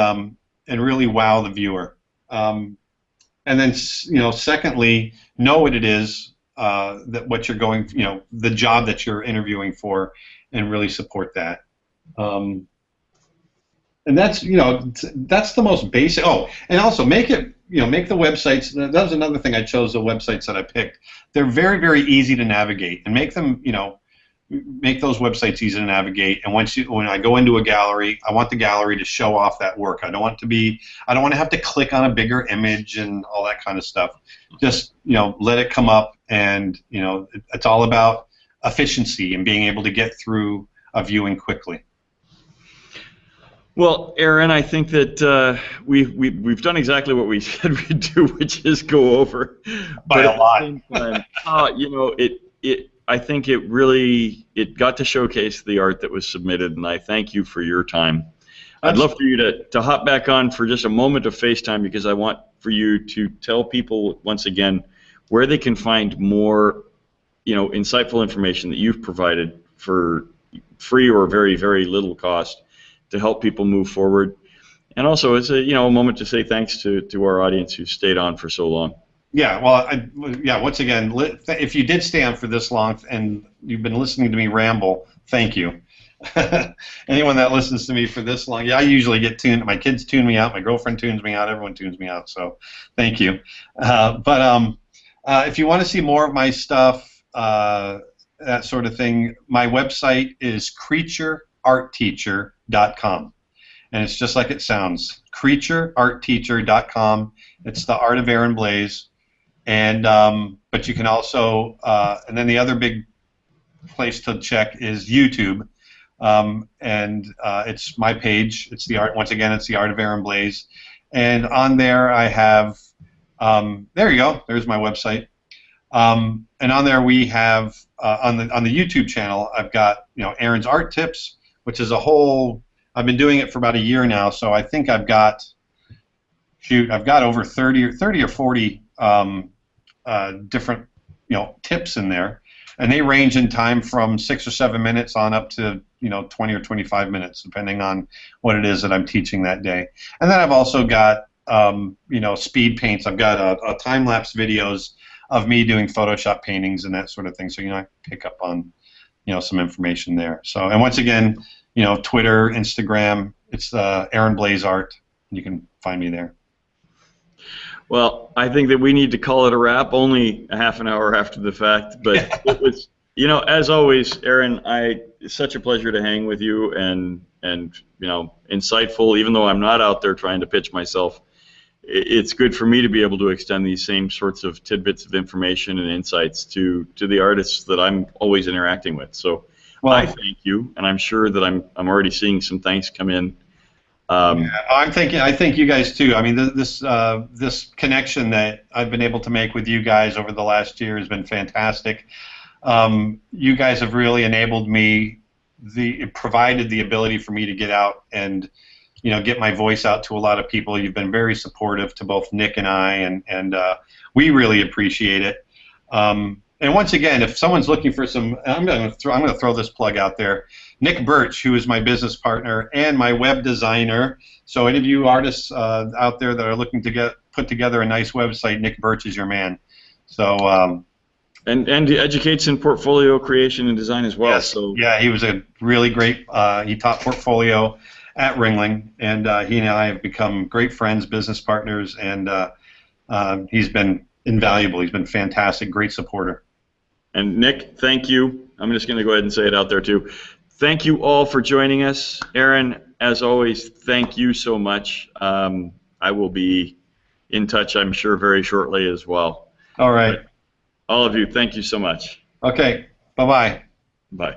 B: really wow the viewer. And then, secondly, know what it is that what you're going, the job that you're interviewing for, and really support that. And that's, that's the most basic. Oh, and also make it, make the websites. That was another thing I chose. The websites that I picked, they're very, very easy to navigate, and make them, make those websites easy to navigate. And when I go into a gallery, I want the gallery to show off that work. I don't want to have to click on a bigger image and all that kind of stuff. Just let it come up, and it's all about efficiency and being able to get through a viewing quickly.
A: Well, Aaron, I think that we've done exactly what we said we'd do, which is go over.
B: By
A: But
B: a
A: at
B: lot.
A: the same time, you know, I think it got to showcase the art that was submitted, and I thank you for your time. I'd love for you to hop back on for just a moment of FaceTime, because I want for you to tell people once again where they can find more, you know, insightful information that you've provided for free or very, very little cost to help people move forward. And also, it's a moment to say thanks to our audience who stayed on for so long.
B: Yeah, well, once again, if you did stay on for this long and you've been listening to me ramble, thank you. Anyone that listens to me for this long, I usually get tuned. My kids tune me out, my girlfriend tunes me out, everyone tunes me out, so thank you. But if you want to see more of my stuff, that sort of thing, my website is creatureartteacher.com. And it's just like it sounds, creatureartteacher.com. It's the art of Aaron Blaise. And but you can also, and then the other big place to check is YouTube. And it's my page. It's the art. Once again, it's the art of Aaron Blaise. And on there I have, there you go. There's my website. And on there we have on the YouTube channel, I've got Aaron's art tips, which is a whole. I've been doing it for about a year now, so I think I've got over 30 or 40 different tips in there, and they range in time from 6 or 7 minutes on up to 20 or 25 minutes, depending on what it is that I'm teaching that day. And then I've also got speed paints. I've got a time-lapse videos of me doing Photoshop paintings and that sort of thing. So I pick up on some information there. So, and once again, Twitter, Instagram, it's Aaron Blaise Art. You can find me there.
A: Well, I think that we need to call it a wrap, only a half an hour after the fact. But it was, as always, Aaron, it's such a pleasure to hang with you and insightful. Even though I'm not out there trying to pitch myself, it's good for me to be able to extend these same sorts of tidbits of information and insights to the artists that I'm always interacting with. So, well, I thank you, and I'm sure that I'm already seeing some thanks come in.
B: I thank you guys too. I mean, this connection that I've been able to make with you guys over the last year has been fantastic. You guys have really enabled me, provided the ability for me to get out and get my voice out to a lot of people. You've been very supportive to both Nick and I, and we really appreciate it. And once again, if someone's looking for some, I'm going to throw this plug out there. Nick Birch, who is my business partner and my web designer. So any of you artists out there that are looking to put together a nice website, Nick Birch is your man. So.
A: And he educates in portfolio creation and design as well.
B: Yes.
A: So.
B: Yeah, he was a really great. He taught portfolio at Ringling, and he and I have become great friends, business partners, and he's been invaluable. He's been fantastic, great supporter. And
A: Nick, thank you. I'm just going to go ahead and say it out there too. Thank you all for joining us. Aaron, as always, thank you so much. I will be in touch, I'm sure, very shortly as well.
B: All right.
A: But all of you, thank you so much.
B: Okay. Bye-bye.
A: Bye.